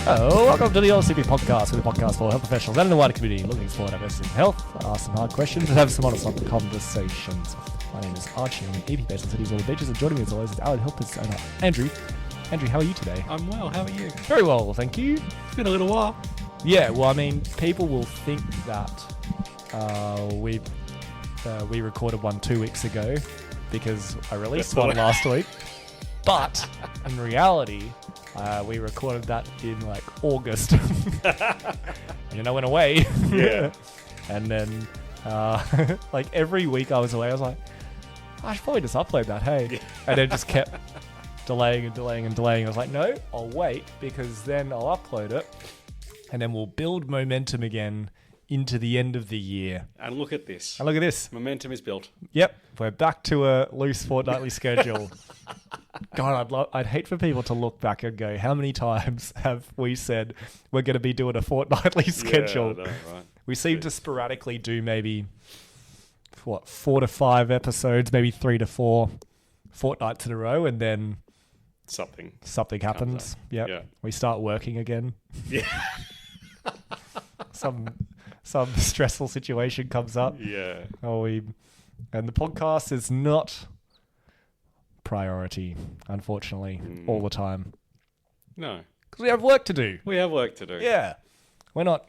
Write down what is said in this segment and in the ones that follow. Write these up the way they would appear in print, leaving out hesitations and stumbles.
Oh, welcome to the LCP podcast, with a podcast for health professionals and the wider community looking for diversity in health, ask some hard questions, and have some honest conversations. My name is Archie, I'm an EP based in Cities All the Beaches, and joining me as always is our health business owner, Andrew. Andrew, how are you today? I'm well, how are you? Very well, thank you. It's been a little while. Yeah, well, I mean, people will think that we recorded one 2 weeks ago because I released one last week, but in reality, we recorded that in like August, and then I went away. Yeah. And then like every week I was away, I was like, I should probably just upload that, hey. Yeah. And then just kept delaying. I was like, no, I'll wait because then I'll upload it, and then we'll build momentum again into the end of the year. And look at this. And look at this. Momentum is built. Yep, we're back to a loose fortnightly schedule. God, I'd hate for people to look back and go, how many times have we said we're going to be doing a fortnightly schedule? Yeah, I know, right. We seem to sporadically do maybe, 4 to 5 episodes, maybe 3 to 4 fortnights in a row, and then Something happens. Yep. Yeah. We start working again. Yeah. Some stressful situation comes up. Yeah. And the podcast is not priority, unfortunately, all the time. No. Because we have work to do. We have work to do. Yeah. We're not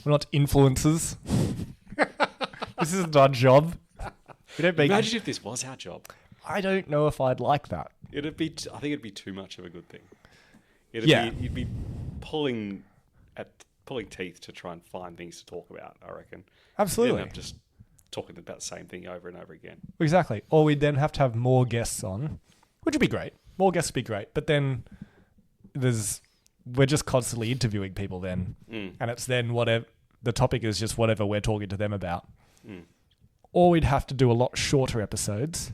influencers. This isn't our job. We don't make. Imagine if this was our job. I don't know if I'd like that. I think it'd be too much of a good thing. You'd be pulling teeth to try and find things to talk about, I reckon. Absolutely. You end up just talking about the same thing over and over again. Exactly. Or we'd then have to have more guests on, which would be great. More guests would be great. But then we're just constantly interviewing people then. And it's then whatever, the topic is just whatever we're talking to them about. Or we'd have to do a lot shorter episodes,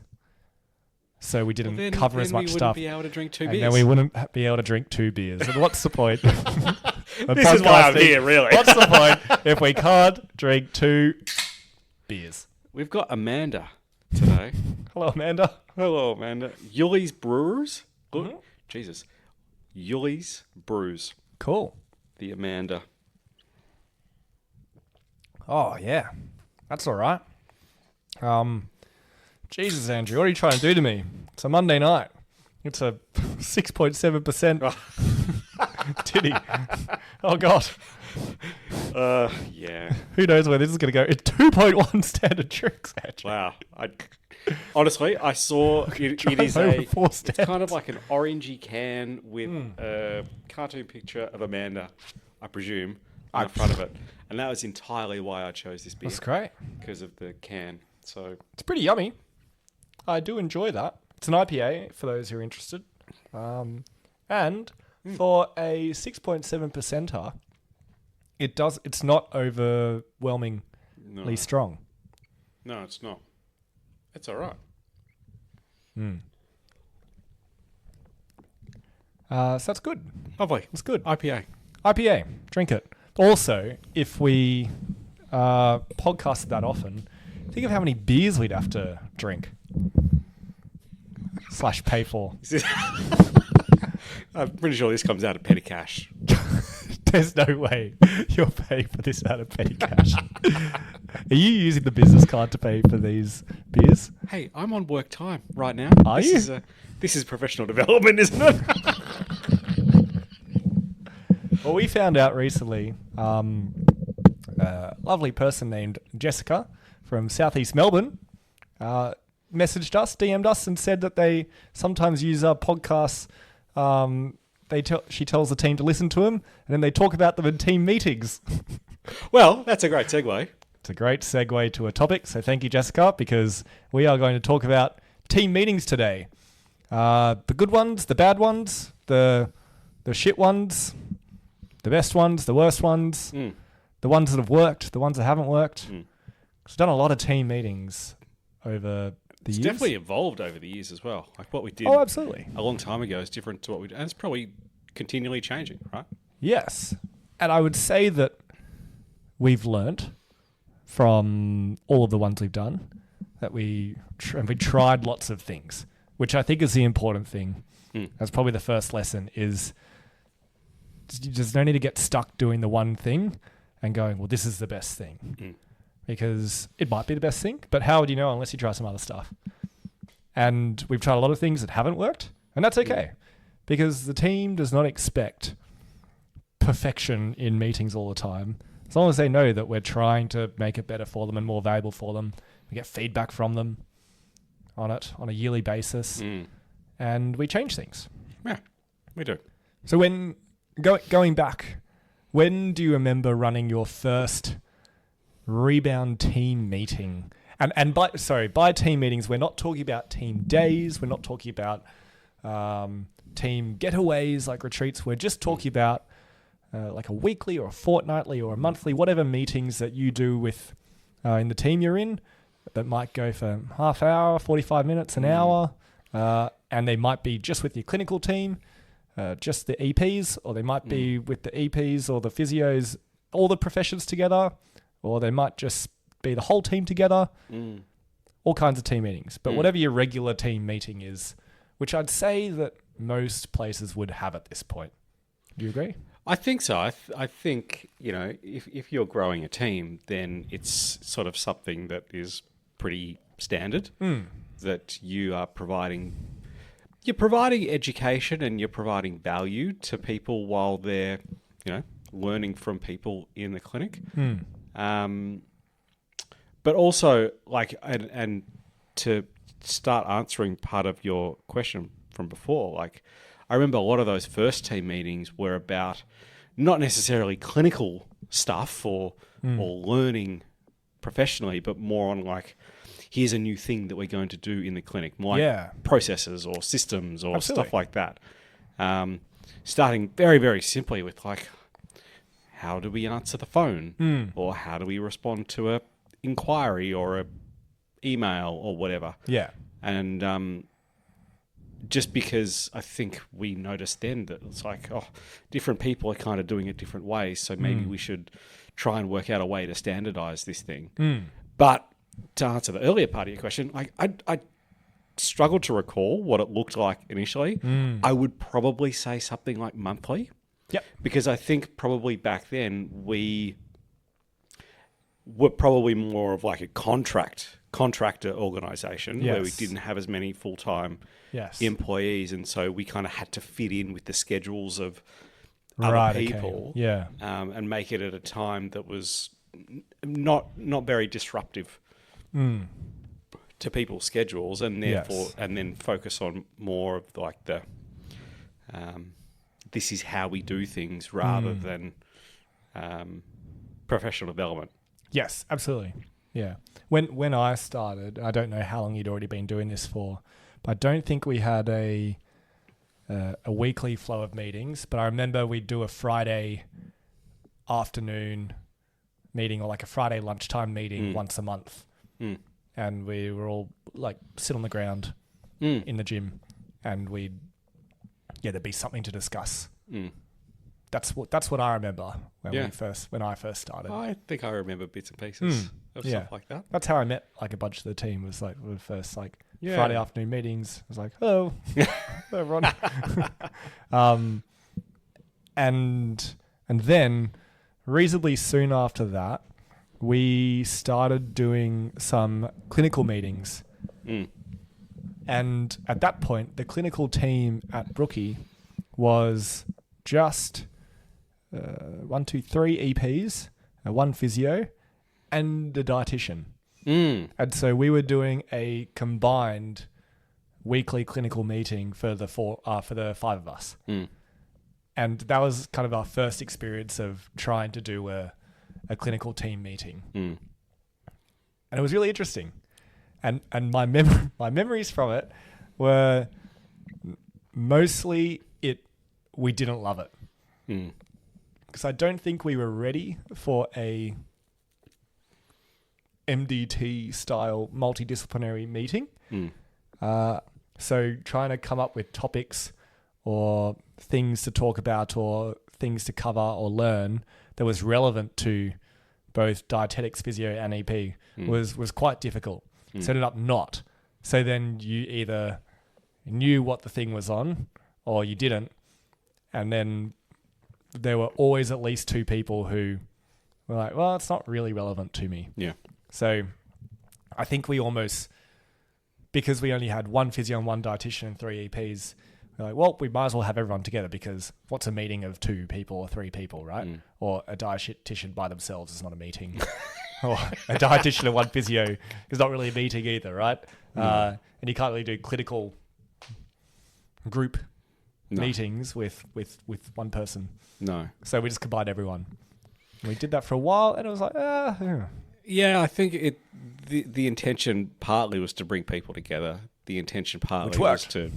so we didn't cover as much stuff. We wouldn't be able to drink 2 and beers. then we wouldn't be able to drink 2 beers. And what's the point? This is why I'm here, really. What's the point if we can't drink 2 beers? We've got Amanda today. Hello, Amanda. Hello, Amanda. Yuli's Brewers. Jesus. Yuli's Brews. Cool. The Amanda. Oh, yeah. That's all right. Jesus, Andrew, what are you trying to do to me? It's a Monday night. It's a 6.7% titty. Oh, God. Yeah. Who knows where this is going to go? It's 2.1 standard drinks, Andrew. Wow. Honestly, I saw it is it's kind of like an orangey can with a cartoon picture of Amanda, I presume, on the front of it. And that was entirely why I chose this beer. That's great. Because of the can. So It's pretty yummy. I do enjoy that. It's an IPA for those who are interested. And for a 6.7%er, it's not overwhelmingly strong. No, it's not. It's all right. So that's good. Lovely. It's good. IPA. IPA. Drink it. Also, if we podcasted that often, think of how many beers we'd have to drink / pay for. I'm pretty sure this comes out of petty cash. There's no way you're paying for this out of petty cash. Are you using the business card to pay for these beers? Hey, I'm on work time right now. Are you? This is professional development, isn't it? Well, we found out recently, a lovely person named Jessica from Southeast Melbourne messaged us, DM'd us, and said that they sometimes use our podcasts. She tells the team to listen to them, and then they talk about them in team meetings. Well, that's a great segue. It's a great segue to a topic, so thank you, Jessica, because we are going to talk about team meetings today. The good ones, the bad ones, the shit ones, the best ones, the worst ones, the ones that have worked, the ones that haven't worked. I've done a lot of team meetings over the years. It's definitely evolved over the years as well. Like what we did absolutely. a long time ago is different to what we do. And it's probably continually changing, right? Yes. And I would say that we've learnt from all of the ones we've done that we tried lots of things, which I think is the important thing. That's probably the first lesson is there's no need to get stuck doing the one thing and going, well, this is the best thing. Because it might be the best thing, but how would you know unless you try some other stuff? And we've tried a lot of things that haven't worked, and that's okay. Because the team does not expect perfection in meetings all the time. As long as they know that we're trying to make it better for them and more valuable for them, we get feedback from them on it on a yearly basis, and we change things. Yeah, we do. So when going back, when do you remember running your first Rebound team meeting? And by team meetings, we're not talking about team days. We're not talking about team getaways like retreats. We're just talking about like a weekly or a fortnightly or a monthly, whatever meetings that you do with in the team you're in that might go for half hour, 45 minutes, an hour. And they might be just with your clinical team, just the EPs, or they might be with the EPs or the physios, all the professions together, or they might just be the whole team together. All kinds of team meetings. But whatever your regular team meeting is, which I'd say that most places would have at this point. Do you agree? I think so. I think, if you're growing a team, then it's sort of something that is pretty standard, that you are providing education and you're providing value to people while they're, learning from people in the clinic. But also, and to start answering part of your question from before, I remember a lot of those first team meetings were about not necessarily clinical stuff or learning professionally, but more on here's a new thing that we're going to do in the clinic, processes or systems or stuff like that. Starting very, very simply with how do we answer the phone, or how do we respond to a inquiry or a email or whatever. Yeah. And just because I think we noticed then that it's different people are kind of doing it different ways, so maybe we should try and work out a way to standardize this thing. But to answer the earlier part of your question, I struggled to recall what it looked like initially. I would probably say something like monthly. Yep. Because I think probably back then we were probably more of a contractor organization where we didn't have as many full-time employees, and so we kind of had to fit in with the schedules of other people, and make it at a time that was not very disruptive to people's schedules, and therefore and then focus on more of the this is how we do things rather than professional development. Yes, absolutely. Yeah. When I started, I don't know how long you'd already been doing this for, but I don't think we had a weekly flow of meetings. But I remember we'd do a Friday afternoon meeting or a Friday lunchtime meeting once a month. And we were all sit on the ground in the gym, and there'd be something to discuss. That's what I remember when I first started. I think I remember bits and pieces of stuff like that. That's how I met a bunch of the team. Was the first Friday afternoon meetings. I was hello, hello everyone. And then reasonably soon after that, we started doing some clinical meetings. And at that point, the clinical team at Brookie was just 3 EPs, 1 physio, and a dietitian. And so we were doing a combined weekly clinical meeting for the 5 of us. And that was kind of our first experience of trying to do a clinical team meeting. And it was really interesting. And my memories from it were mostly we didn't love it. Because I don't think we were ready for a MDT style multidisciplinary meeting. So trying to come up with topics or things to talk about or things to cover or learn that was relevant to both dietetics, physio, and EP was quite difficult. So ended up not. So then you either knew what the thing was on or you didn't. And then there were always at least two people who were like, well, it's not really relevant to me. Yeah. So I think we almost, because we only had one physio and one dietitian and 3 EPs, we're like, well, we might as well have everyone together, because what's a meeting of 2 people or 3 people, right? Or a dietitian by themselves is not a meeting. Or a dietitian and 1 physio is not really a meeting either, right? And you can't really do clinical group meetings with one person. No. So we just combined everyone. We did that for a while, and it was like, Yeah, I think the intention partly was to bring people together. The intention partly was to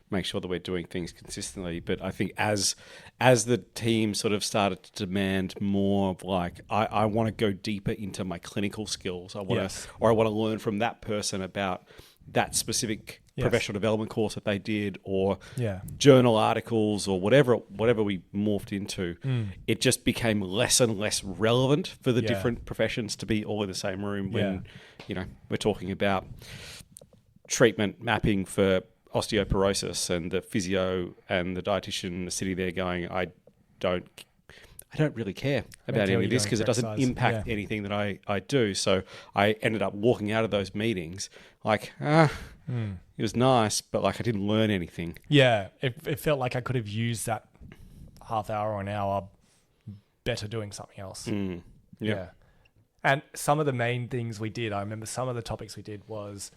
make sure that we're doing things consistently. But I think as the team sort of started to demand more of like, I want to go deeper into my clinical skills. I want to learn from that person about that specific professional development course that they did, or journal articles, or whatever we morphed into. It just became less and less relevant for the different professions to be all in the same room when we're talking about treatment mapping for osteoporosis, and the physio and the dietitian are sitting there going, I don't really care about any of this, because it doesn't impact anything that I do. So I ended up walking out of those meetings like, it was nice, but like I didn't learn anything. Yeah, it felt like I could have used that half hour or an hour better doing something else. Yeah. And some of the main things we did, I remember some of the topics we did was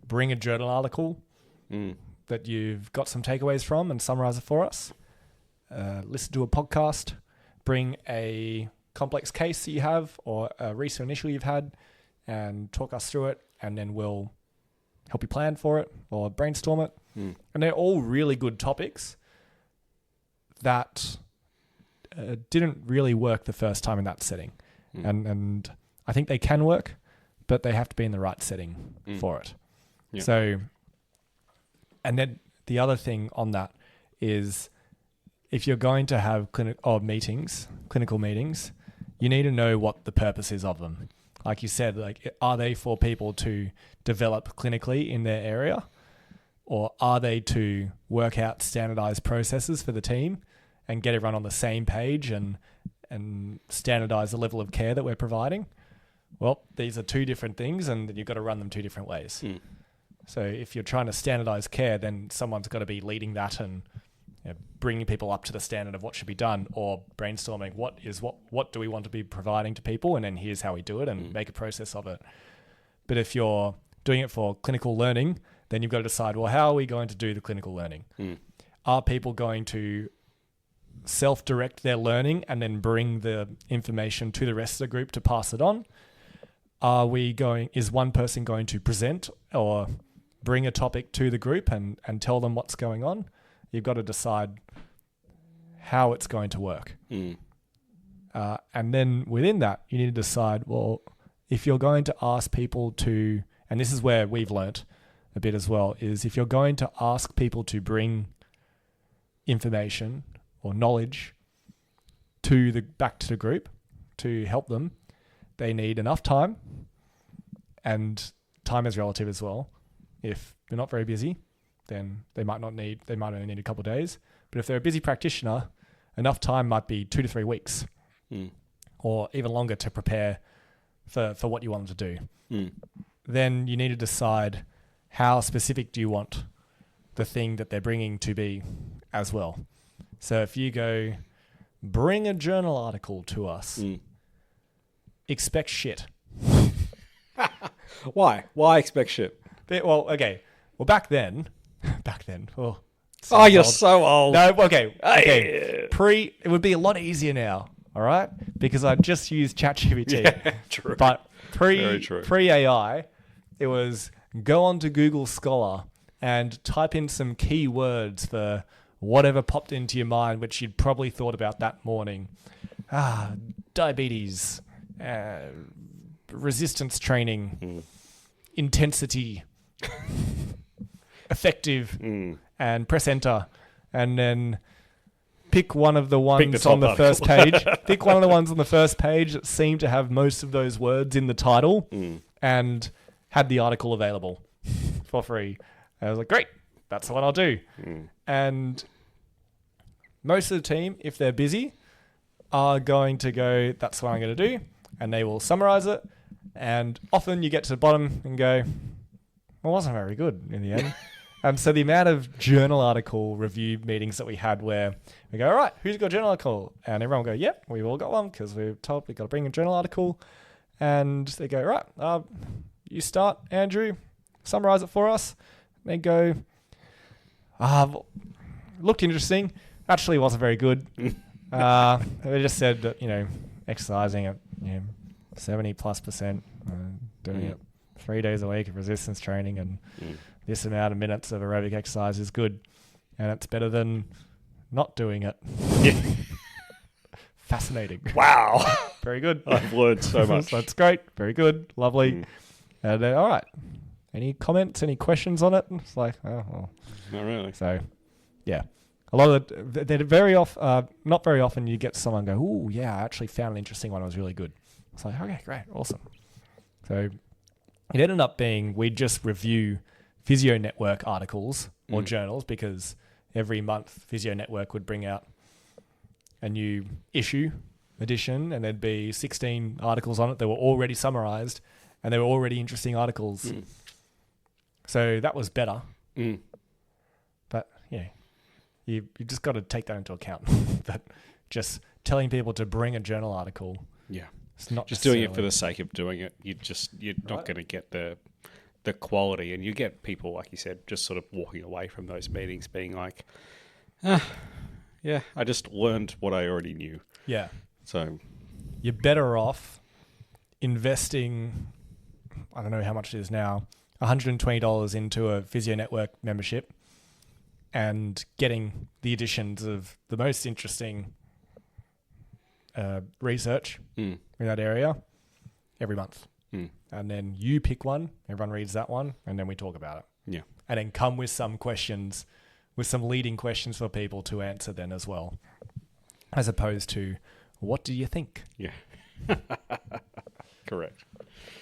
bring a journal article that you've got some takeaways from and summarize it for us. Listen to a podcast. Bring a complex case that you have, or a recent issue you've had, and talk us through it, and then we'll help you plan for it or brainstorm it. And they're all really good topics that didn't really work the first time in that setting. And I think they can work, but they have to be in the right setting for it. Yeah. So, and then the other thing on that is, if you're going to have clinical meetings, you need to know what the purpose is of them. Like you said, like, are they for people to develop clinically in their area, or are they to work out standardized processes for the team and get everyone on the same page and standardize the level of care that we're providing? Well, these are 2 different things, and you've got to run them 2 different ways. So if you're trying to standardize care, then someone's got to be leading that and bringing people up to the standard of what should be done, or brainstorming what do we want to be providing to people, and then here's how we do it, and make a process of it. But if you're doing it for clinical learning, then you've got to decide, well, how are we going to do the clinical learning? Are people going to self-direct their learning and then bring the information to the rest of the group to pass it on? Is one person going to present or bring a topic to the group and tell them what's going on? You've got to decide how it's going to work. And then within that, you need to decide, well, if you're going to ask people to, and this is where we've learnt a bit as well, is if you're going to ask people to bring information or knowledge back to the group to help them, they need enough time, and time is relative as well. If they're not very busy, then they might only need a couple of days. But if they're a busy practitioner, enough time might be 2 to 3 weeks, or even longer to prepare for what you want them to do. Then you need to decide, how specific do you want the thing that they're bringing to be as well. So if you go, bring a journal article to us, expect shit. Why? Why expect shit? Well, okay. Well, back then. Oh, you're old. so old. No, okay. It would be a lot easier now, all right? Because I just used ChatGPT. Yeah, true. But pre-AI, it was go onto Google Scholar and type in some keywords for whatever popped into your mind, which you'd probably thought about that morning. Diabetes, resistance training, intensity, effective, and press enter, and then pick one of the ones on the first page. Pick one of the ones on the first page that seemed to have most of those words in the title, and had the article available for free. And I was like, great, that's the one I'll do. And most of the team, if they're busy, are going to go, that's what I'm going to do, and they will summarize it. And often you get to the bottom and go, well, it wasn't very good in the end. And so the amount of journal article review meetings that we had where we go, all right, who's got a journal article? And everyone will go, yep, we've all got one because we're told we've got to bring a journal article. And they go, right, you start, Andrew, summarize it for us. And they go, looked interesting. Actually wasn't very good. They just said that, exercising at 70+%, doing it 3 days a week of resistance training and this amount of minutes of aerobic exercise is good. And it's better than not doing it. Yeah. Fascinating. Wow. Very good. I've learned so much. That's great. Very good. Lovely. And then, all right. Any comments, any questions on it? It's like, oh, well. Not really. So, yeah. A lot of they're very off. Not very often you get someone go, "Ooh, yeah, I actually found an interesting one. It was really good." It's like, okay, great, awesome. So it ended up being we'd just review Physio Network articles or journals because every month Physio Network would bring out a new edition, and there'd be 16 articles on it that were already summarized, and they were already interesting articles. So that was better. But yeah. You just got to take that into account. That just telling people to bring a journal article. Yeah. It's not just doing it for the sake of doing it. You're not going to get the quality, and you get people, like you said, just sort of walking away from those meetings being like, yeah, I just learned what I already knew. Yeah. So you're better off investing, I don't know how much it is now, $120 into a Physio Network membership and getting the editions of the most interesting research in that area every month. And then you pick one, everyone reads that one, and then we talk about it. Yeah. And then come with some questions, with some leading questions for people to answer then as well. As opposed to, what do you think? Yeah. Correct.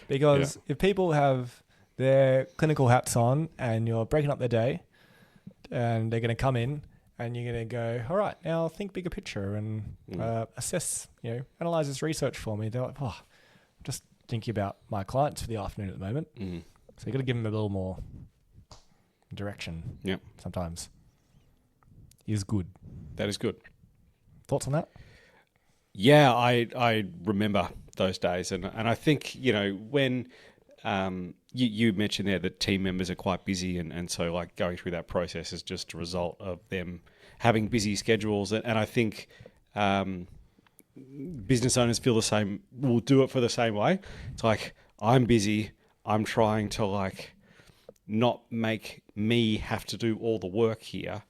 Because if people have their clinical hats on and you're breaking up their day, and they're going to come in and you're going to go, all right, now think bigger picture and assess, analyze this research for me. They're like, oh, I'm just thinking about my clients for the afternoon at the moment. So you've got to give them a little more direction sometimes. Is good. That is good. Thoughts on that? Yeah, I remember those days. And I think, when... You mentioned there that team members are quite busy, and so like going through that process is just a result of them having busy schedules. And I think business owners feel the same, will do it for the same way. It's like, I'm busy, I'm trying to like not make me have to do all the work here.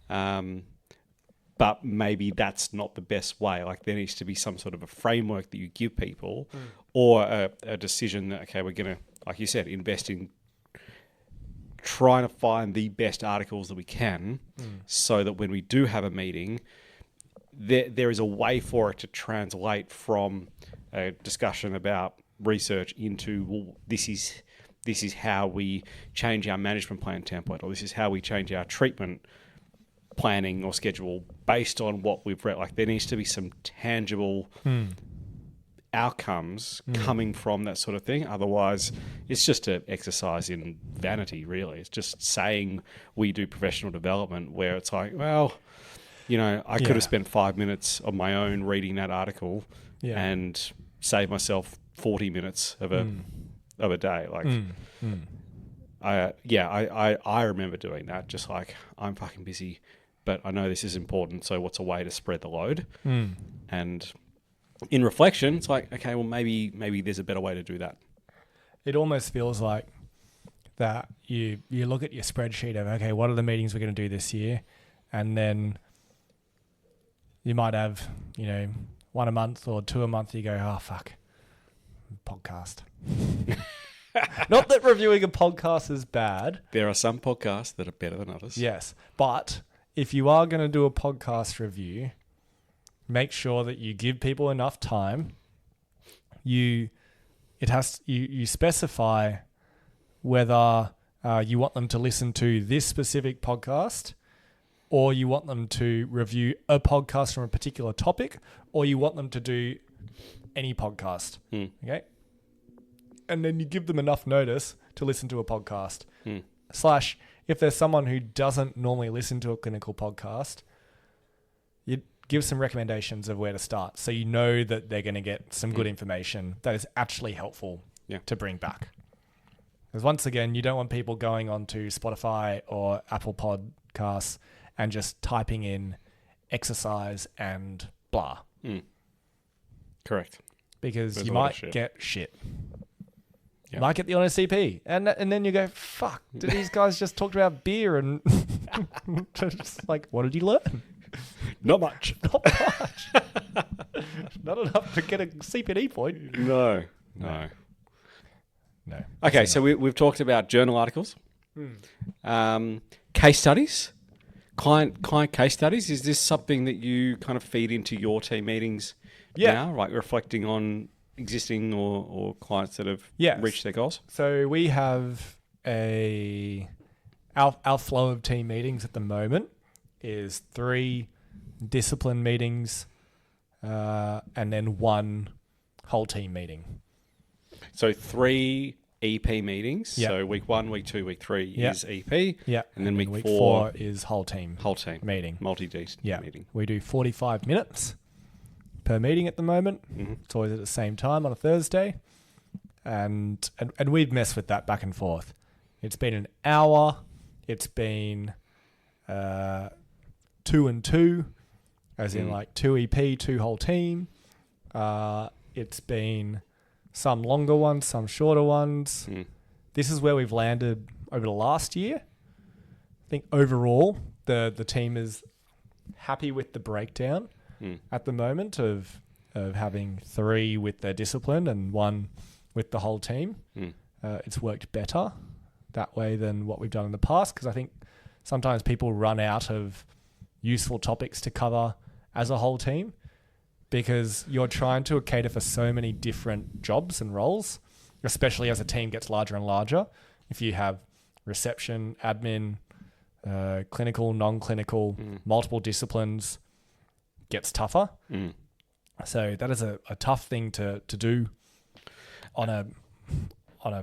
But maybe that's not the best way. Like there needs to be some sort of a framework that you give people or a decision that, okay, we're going to, like you said, invest in trying to find the best articles that we can so that when we do have a meeting, there is a way for it to translate from a discussion about research into, well, this is how we change our management plan template, or this is how we change our treatment planning or schedule based on what we've read. Like there needs to be some tangible outcomes coming from that sort of thing. Otherwise, it's just an exercise in vanity, really. It's just saying we do professional development where it's like, well, I could have spent 5 minutes of my own reading that article and saved myself 40 minutes of a day. Like, I remember doing that. Just like, I'm fucking busy, but I know this is important. So what's a way to spread the load? And in reflection, it's like, okay, well, maybe there's a better way to do that. It almost feels like that you look at your spreadsheet of, okay, what are the meetings we're going to do this year? And then you might have, one a month or two a month. You go, oh, fuck, podcast. Not that reviewing a podcast is bad. There are some podcasts that are better than others. Yes. But if you are going to do a podcast review, make sure that you give people enough time. You specify whether you want them to listen to this specific podcast or you want them to review a podcast from a particular topic, or you want them to do any podcast. Okay. And then you give them enough notice to listen to a podcast. / if there's someone who doesn't normally listen to a clinical podcast, you give some recommendations of where to start. So you know that they're going to get some good information that is actually helpful to bring back. Because once again, you don't want people going onto Spotify or Apple Podcasts and just typing in exercise and blah. Correct. Because there's you might get shit. You might get the honest CP. And then you go, fuck, did these guys just talk about beer and just like, what did you learn? Not much. Not much. Not enough to get a CPD point. No. Okay, so we've talked about journal articles, case studies, client case studies. Is this something that you kind of feed into your team meetings now, like reflecting on existing or clients that have reached their goals? So we have our flow of team meetings at the moment is 3 discipline meetings and then 1 whole team meeting. So 3 EP meetings. Yep. So week 1, week 2, week 3 is EP. Yeah. And then week 4 is whole team meeting. Multi-D meeting. We do 45 minutes per meeting at the moment. It's always at the same time on a Thursday. And we've messed with that back and forth. It's been an hour. It's been 2 and 2, as in like 2 EP, 2 whole team. It's been some longer ones, some shorter ones. This is where we've landed over the last year. I think overall the team is happy with the breakdown at the moment of having 3 with their discipline and 1 with the whole team. It's worked better that way than what we've done in the past, because I think sometimes people run out of useful topics to cover as a whole team, because you're trying to cater for so many different jobs and roles, especially as a team gets larger and larger. If you have reception, admin, clinical, non-clinical, multiple disciplines, gets tougher. So that is a tough thing to do on a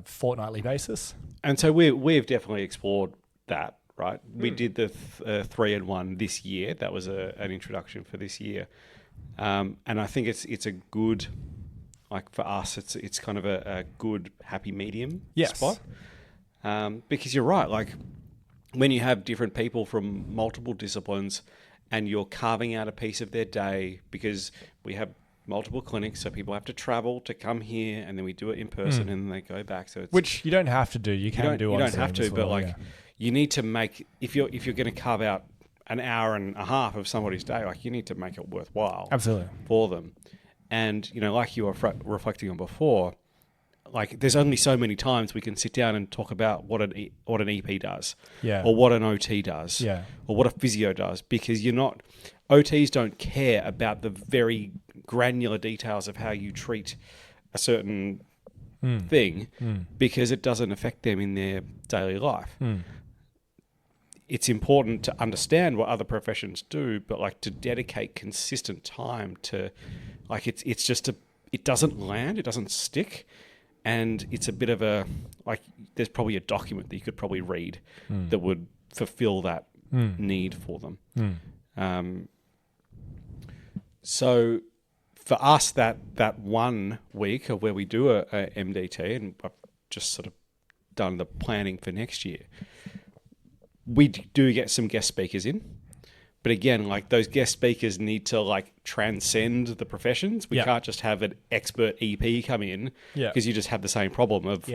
fortnightly basis. And so we've definitely explored that, right? We did the 3 and 1 this year. That was an introduction for this year. And I think it's a good, like for us, it's kind of a good happy medium spot. Because you're right, like when you have different people from multiple disciplines and you're carving out a piece of their day, because we have multiple clinics, so people have to travel to come here, and then we do it in person, and then they go back. So it's, which you don't have to do. You can do. You don't have to, but like you need to make, if you're going to carve out an hour and a half of somebody's day, like you need to make it worthwhile. Absolutely. For them. And like you were reflecting on before, like there's only so many times we can sit down and talk about what an EP does, or what an OT does, or what a physio does, because OTs don't care about the very granular details of how you treat a certain thing, because it doesn't affect them in their daily life. It's important to understand what other professions do, but like to dedicate consistent time to, like it's just it doesn't land, it doesn't stick. And it's a bit of a, like, there's probably a document that you could probably read that would fulfill that need for them. So for us, that 1 week of where we do a MDT, and I've just sort of done the planning for next year, we do get some guest speakers in. But again, like those guest speakers need to like transcend the professions. We can't just have an expert EP come in, because you just have the same problem of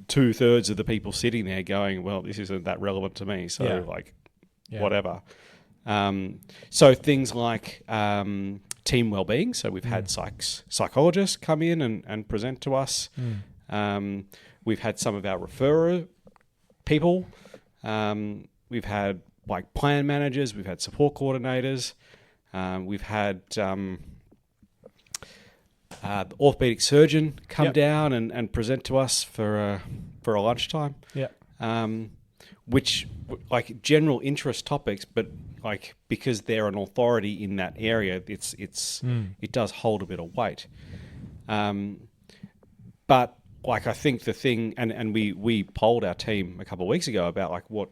2/3 of the people sitting there going, well, this isn't that relevant to me. So whatever. So things like team wellbeing. So we've had psychologists come in and present to us. We've had some of our referrer people. We've had like plan managers, we've had support coordinators, we've had the orthopedic surgeon come down and present to us for a lunchtime. which like general interest topics, but like because they're an authority in that area, it does hold a bit of weight. But like I think the thing, and we polled our team a couple of weeks ago about like what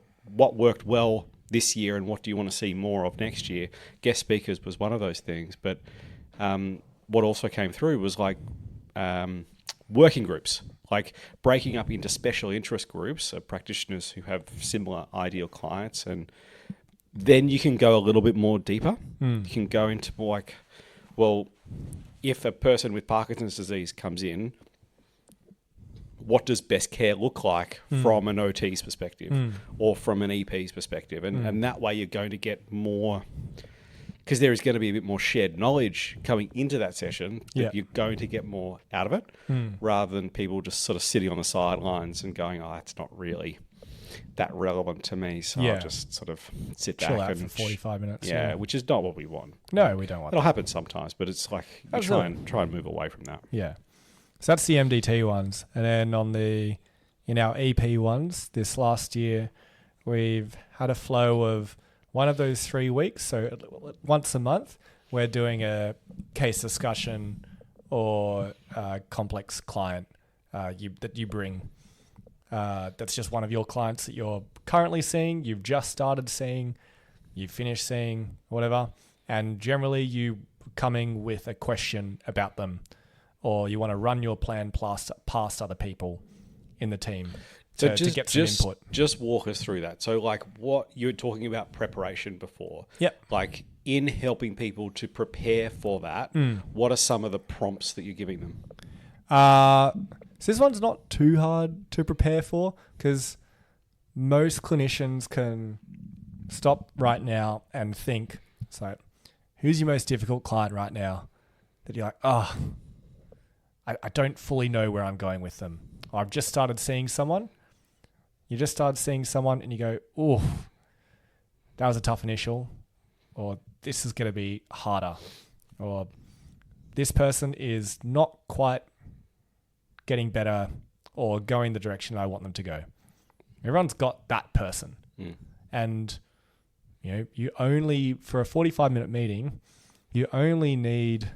worked well this year and what do you want to see more of next year. Guest speakers was one of those things, but what also came through was like working groups, like breaking up into special interest groups of practitioners who have similar ideal clients, and then you can go a little bit more deeper. You can go into more like, well, if a person with Parkinson's disease comes in, what does best care look like from an OT's perspective or from an EP's perspective? And that way you're going to get more, because there is going to be a bit more shared knowledge coming into that session, that you're going to get more out of it, rather than people just sort of sitting on the sidelines and going, oh, that's not really that relevant to me, so I'll just sort of sit chill back out and for 45 minutes. Yeah, which is not what we want. No, we don't want It'll that. happen sometimes, but it's like you try and move away from that. Yeah. So that's the MDT ones. And then in our EP ones, this last year, we've had a flow of one of those 3 weeks. So once a month, we're doing a case discussion or a complex client that you bring. That's just one of your clients that you're currently seeing, you've just started seeing, you've finished seeing, whatever. And generally you coming with a question about them, or you want to run your plan past other people in the team to get some input. Just walk us through that. So like what you were talking about preparation before. Yep. Like in helping people to prepare for that, what are some of the prompts that you're giving them? So this one's not too hard to prepare for, because most clinicians can stop right now and think, so who's your most difficult client right now that you're like, oh, I don't fully know where I'm going with them. Or I've just started seeing someone. You just started seeing someone and you go, oh, that was a tough initial. Or this is going to be harder. Or this person is not quite getting better or going the direction I want them to go. Everyone's got that person. And, you know, you only, for a 45-minute meeting, you only need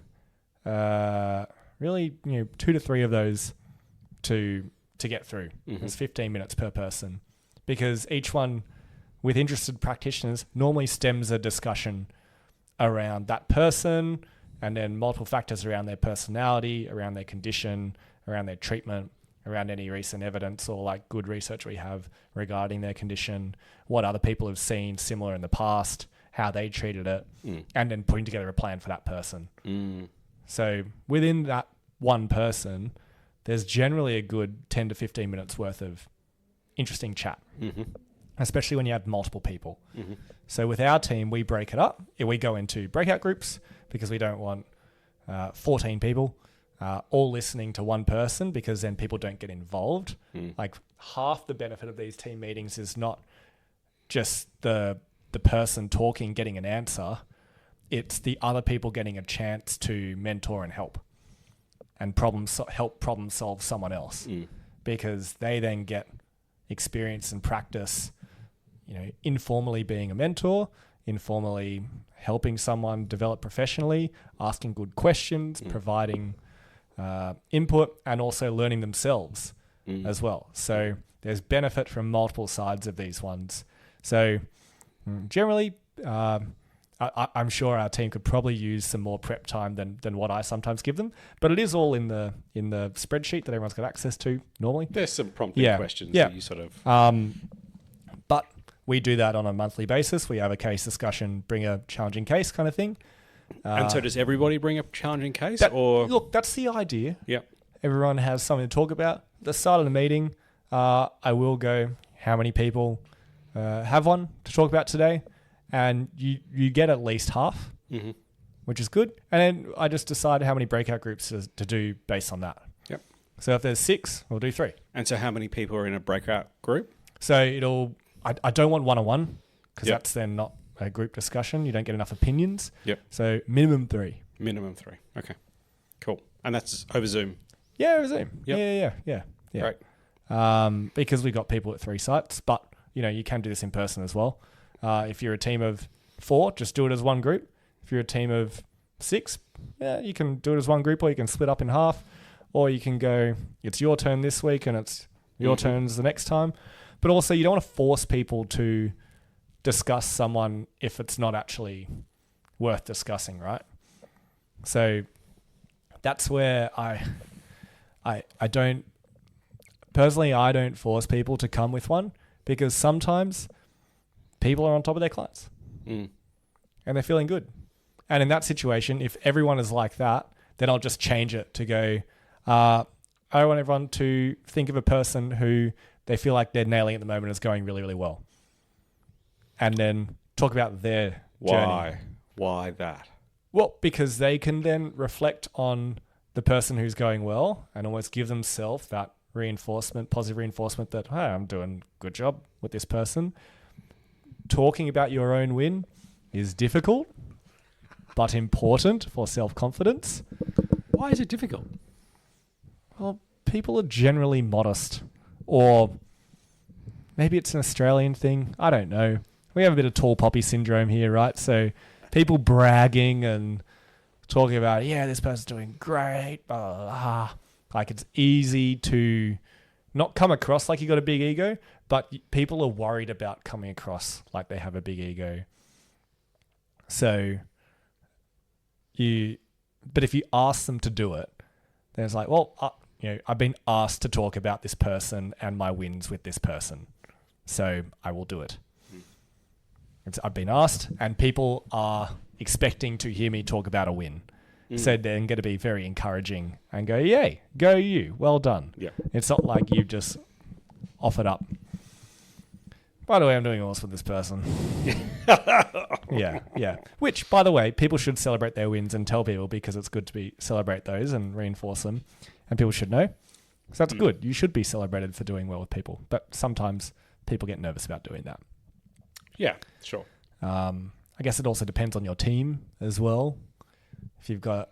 really, 2 to 3 of those to get through. It's 15 minutes per person, because each one with interested practitioners normally stems a discussion around that person, and then multiple factors around their personality, around their condition, around their treatment, around any recent evidence or like good research we have regarding their condition, what other people have seen similar in the past, how they treated it, and then putting together a plan for that person. So within that one person, there's generally a good 10 to 15 minutes worth of interesting chat, especially when you have multiple people. So with our team, we break it up. We go into breakout groups because we don't want 14 people all listening to one person, because then people don't get involved. Like half the benefit of these team meetings is not just the person talking, getting an answer. It's the other people getting a chance to mentor and help and help problem solve someone else, because they then get experience and practice, informally being a mentor, informally helping someone develop professionally, asking good questions, providing input, and also learning themselves as well. So there's benefit from multiple sides of these ones. So generally, I'm sure our team could probably use some more prep time than what I sometimes give them, but it is all in the spreadsheet that everyone's got access to normally. There's some prompting questions that you sort of... But we do that on a monthly basis. We have a case discussion, bring a challenging case kind of thing. And so does everybody bring a challenging case? Look, that's the idea. Yep. Everyone has something to talk about. At the start of the meeting, I will go, how many people have one to talk about today? And you get at least half, which is good. And then I just decide how many breakout groups to do based on that. Yep. So if there's 6, we'll do 3. And so how many people are in a breakout group? So I don't want one-on-one, because that's then not a group discussion. You don't get enough opinions. Yep. So minimum 3. Minimum 3. Okay. Cool. And that's over Zoom? Yeah, over Zoom. Yep. Yeah. Right. Because we got people at 3 sites, but you can do this in person as well. If you're a team of 4, just do it as one group. If you're a team of 6, you can do it as one group, or you can split up in half, or you can go, it's your turn this week and it's your turns the next time. But also, you don't want to force people to discuss someone if it's not actually worth discussing, right? So that's where I don't force people to come with one, because sometimes people are on top of their clients and they're feeling good. And in that situation, if everyone is like that, then I'll just change it to go, I want everyone to think of a person who they feel like they're nailing at the moment is going really, really well. And then talk about their journey. Why that? Well, because they can then reflect on the person who's going well and almost give themselves that reinforcement, positive reinforcement that, hey, I'm doing a good job with this person. Talking about your own win is difficult, but important for self-confidence. Why is it difficult? Well, people are generally modest, or maybe it's an Australian thing. I don't know. We have a bit of tall poppy syndrome here, right? So people bragging and talking about, yeah, this person's doing great, blah, blah, blah. Like, it's easy to not come across like you got a big ego, but people are worried about coming across like they have a big ego. So but if you ask them to do it, then it's like, well, I've been asked to talk about this person and my wins with this person, so I will do it. I've been asked, and people are expecting to hear me talk about a win. So they're going to be very encouraging and go, yay, go you, well done. Yeah. It's not like you've just offered up. By the way, I'm doing all this with this person. Yeah. Which, by the way, people should celebrate their wins and tell people, because it's good to celebrate those and reinforce them. And people should know. So that's good. You should be celebrated for doing well with people. But sometimes people get nervous about doing that. Yeah, sure. I guess it also depends on your team as well. If you've got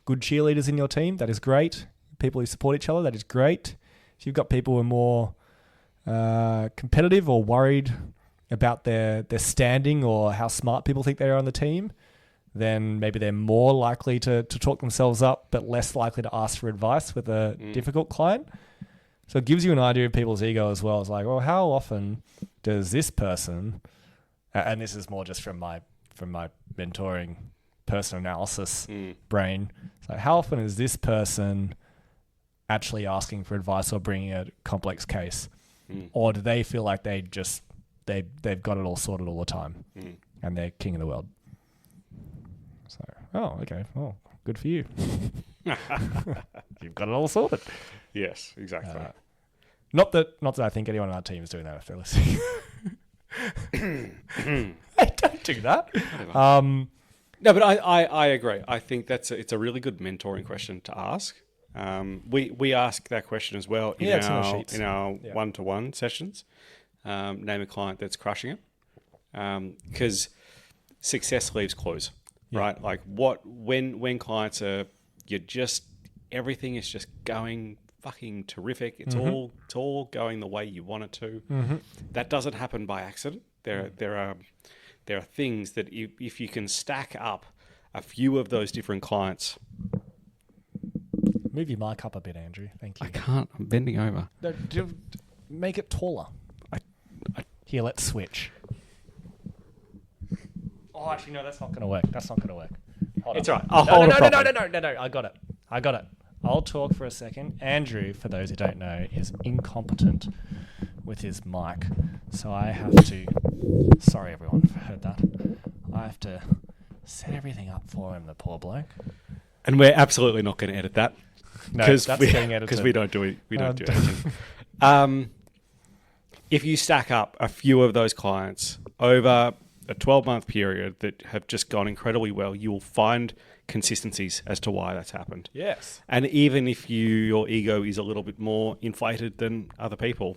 good cheerleaders in your team, that is great. People who support each other, that is great. If you've got people who are more competitive or worried about their standing or how smart people think they are on the team, then maybe they're more likely to talk themselves up, but less likely to ask for advice with a difficult client. So it gives you an idea of people's ego as well. It's like, well, how often does this person, and this is more just from my mentoring person analysis brain, so how often is this person actually asking for advice or bringing a complex case? Or do they feel like they've got it all sorted all the time and they're king of the world? So, okay. Oh, good for you. You've got it all sorted. Yes, exactly. Not that I think anyone on our team is doing that if they're listening. Hey, don't do that. No, but I agree. I think it's a really good mentoring question to ask. We ask that question as well in our one-to-one sessions. Name a client that's crushing it, because success leaves clues, right? Like when clients are, everything is just going fucking terrific. It's all going the way you want it to. That doesn't happen by accident. There are things that if you can stack up a few of those different clients. Move your mic up a bit, Andrew. Thank you. I can't. I'm bending over. No, make it taller. Here, let's switch. Oh, actually, no, that's not going to work. Hold it's on. all right. I'll hold it. No. I got it. I'll talk for a second. Andrew, for those who don't know, is incompetent with his mic. So I have to... Sorry, everyone, if I heard that. I have to set everything up for him, the poor bloke. And we're absolutely not going to edit that. No, that's getting edited. Because we don't do it. We don't do anything. If you stack up a few of those clients over a 12-month period that have just gone incredibly well, you will find consistencies as to why that's happened. Yes. And even if your ego is a little bit more inflated than other people,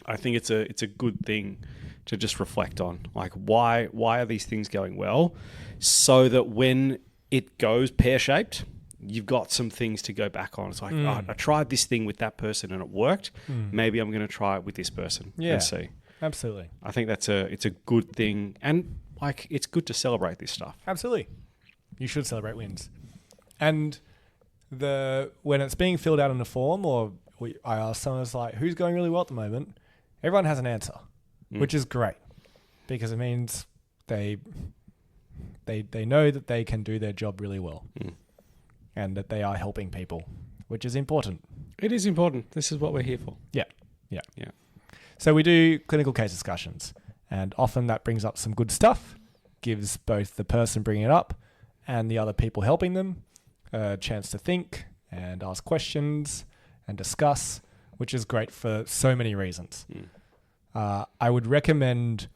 I think it's a good thing to just reflect on. Like, why are these things going well? So that when it goes pear-shaped, you've got some things to go back on. It's like, I tried this thing with that person and it worked. Maybe I'm going to try it with this person and see. Absolutely. I think it's a good thing, and like it's good to celebrate this stuff. Absolutely. You should celebrate wins. And when it's being filled out in a form, or I ask someone, it's like, who's going really well at the moment? Everyone has an answer, which is great, because it means they know that they can do their job really well, and that they are helping people, which is important. It is important. This is what we're here for. Yeah. So we do clinical case discussions, and often that brings up some good stuff, gives both the person bringing it up and the other people helping them a chance to think and ask questions and discuss, which is great for so many reasons. I would recommend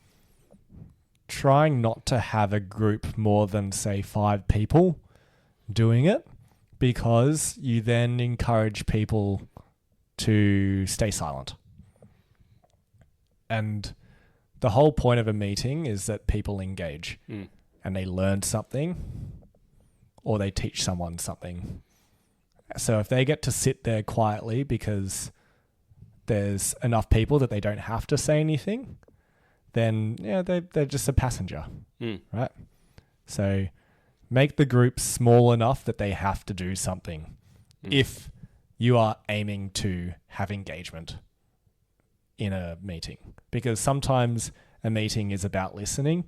trying not to have a group more than, say, 5 people doing it, because you then encourage people to stay silent. And the whole point of a meeting is that people engage and they learn something, or they teach someone something. So if they get to sit there quietly because there's enough people that they don't have to say anything, then they're just a passenger, right? So make the group small enough that they have to do something if you are aiming to have engagement in a meeting. Because sometimes a meeting is about listening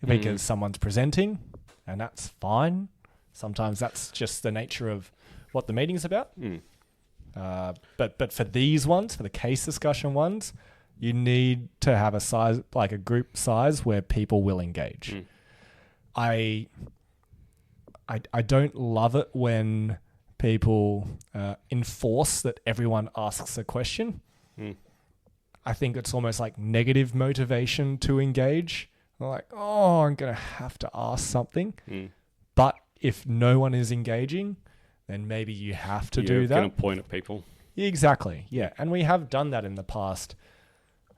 because someone's presenting, and that's fine. Sometimes that's just the nature of what the meeting is about. But for these ones, for the case discussion ones, you need to have a size, like a group size, where people will engage. I don't love it when people enforce that everyone asks a question. I think it's almost like negative motivation to engage. They're like, oh, I'm going to have to ask something. But if no one is engaging, then maybe you have to do that. You're going to point at people. Exactly, yeah. And we have done that in the past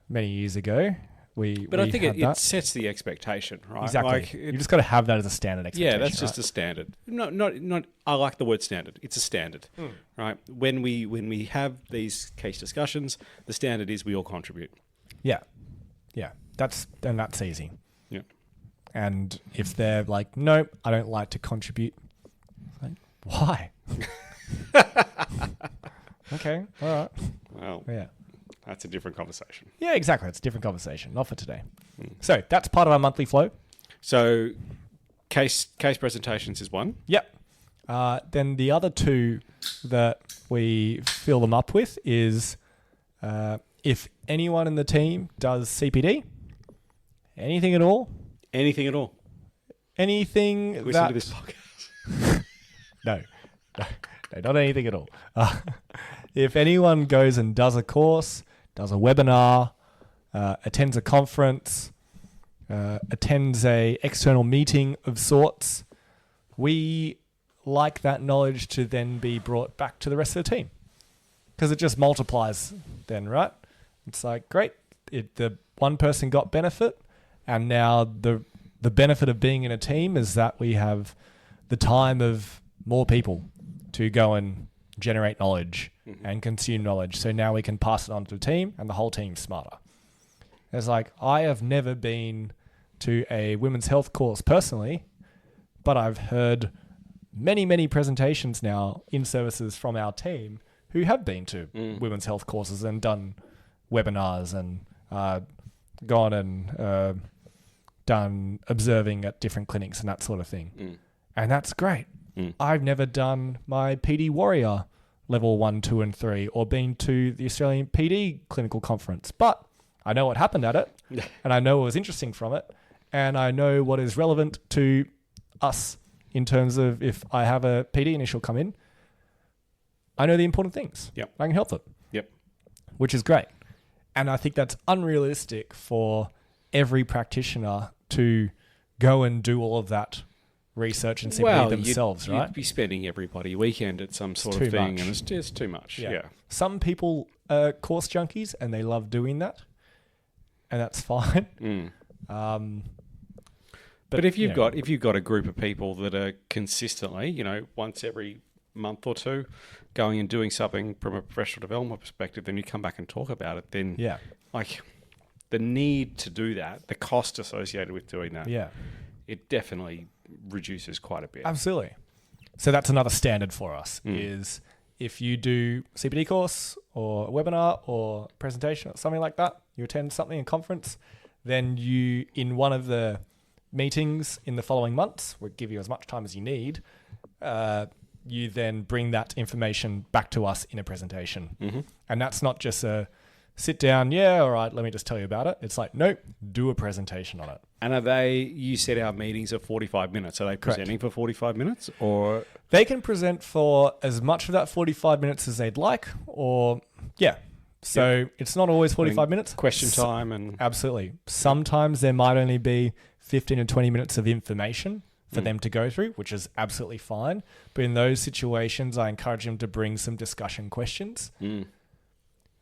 many years ago. But I think it sets the expectation, right? Exactly. Like you just got to have that as a standard expectation. Yeah, that's just a standard. Not. I like the word standard. It's a standard, right? When we have these case discussions, the standard is we all contribute. Yeah. That's easy. Yeah. And if they're like, no, I don't like to contribute, like, why? Okay. All right. Well. Yeah. That's a different conversation. Yeah, exactly. It's a different conversation. Not for today. So that's part of our monthly flow. So case presentations is one. Yep. Then the other 2 that we fill them up with is if anyone in the team does CPD, anything at all. Anything at all. Anything Listen to this podcast. No, not anything at all. If anyone goes and does a course, does a webinar, attends a conference, attends a external meeting of sorts, we like that knowledge to then be brought back to the rest of the team, because it just multiplies then, right? It's like, great, the one person got benefit, and now the benefit of being in a team is that we have the time of more people to go and generate knowledge and consume knowledge. So now we can pass it on to the team, and the whole team's smarter. It's like, I have never been to a women's health course personally, but I've heard many, many presentations now in services from our team who have been to women's health courses and done webinars and gone and done observing at different clinics and that sort of thing. And that's great. I've never done my PD Warrior level 1, 2, and 3, or been to the Australian PD clinical conference, but I know what happened at it, and I know what was interesting from it, and I know what is relevant to us in terms of if I have a PD initial come in, I know the important things. Yep. I can help them. Yep. Which is great. And I think that's unrealistic for every practitioner to go and do all of that research and CPD themselves, right? You'd be spending every bloody weekend at some sort of thing, and it's just too much. Yeah. Some people are course junkies and they love doing that, and that's fine. But if you've got a group of people that are consistently, once every month or two, going and doing something from a professional development perspective, then you come back and talk about it. Then, the need to do that, the cost associated with doing that, it definitely reduces quite a bit. Absolutely. So that's another standard for us is if you do CPD course or a webinar or presentation or something like that, you attend something, a conference, then you, in one of the meetings in the following months, we'll give you as much time as you need, you then bring that information back to us in a presentation. Mm-hmm. And that's not just a sit down, all right, let me just tell you about it. It's like, nope, do a presentation on it. And you said our meetings are 45 minutes. Are they presenting for 45 minutes or? They can present for as much of that 45 minutes as they'd like or, So it's not always 45 minutes. Question time and... Absolutely. Sometimes there might only be 15 and 20 minutes of information for them to go through, which is absolutely fine. But in those situations, I encourage them to bring some discussion questions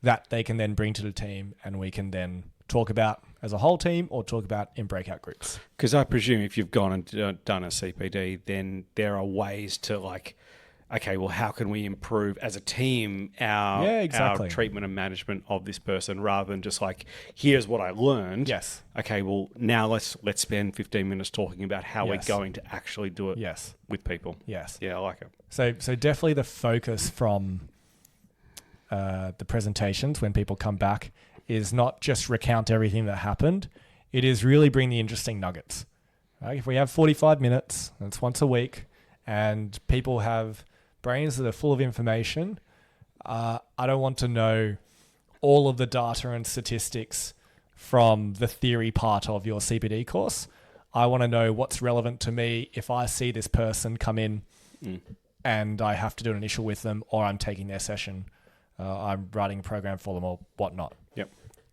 that they can then bring to the team and we can then talk about as a whole team or talk about in breakout groups. Because I presume if you've gone and done a CPD, then there are ways to like, okay, well, how can we improve as a team our treatment and management of this person rather than just like, here's what I learned. Yes. Okay, well, now let's spend 15 minutes talking about how we're going to actually do it with people. Yes. Yeah, I like it. So definitely the focus from the presentations when people come back is not just recount everything that happened. It is really bring the interesting nuggets. Right? If we have 45 minutes, and it's once a week, and people have brains that are full of information, I don't want to know all of the data and statistics from the theory part of your CPD course. I want to know what's relevant to me if I see this person come in and I have to do an initial with them or I'm taking their session, I'm writing a program for them or whatnot. Yep.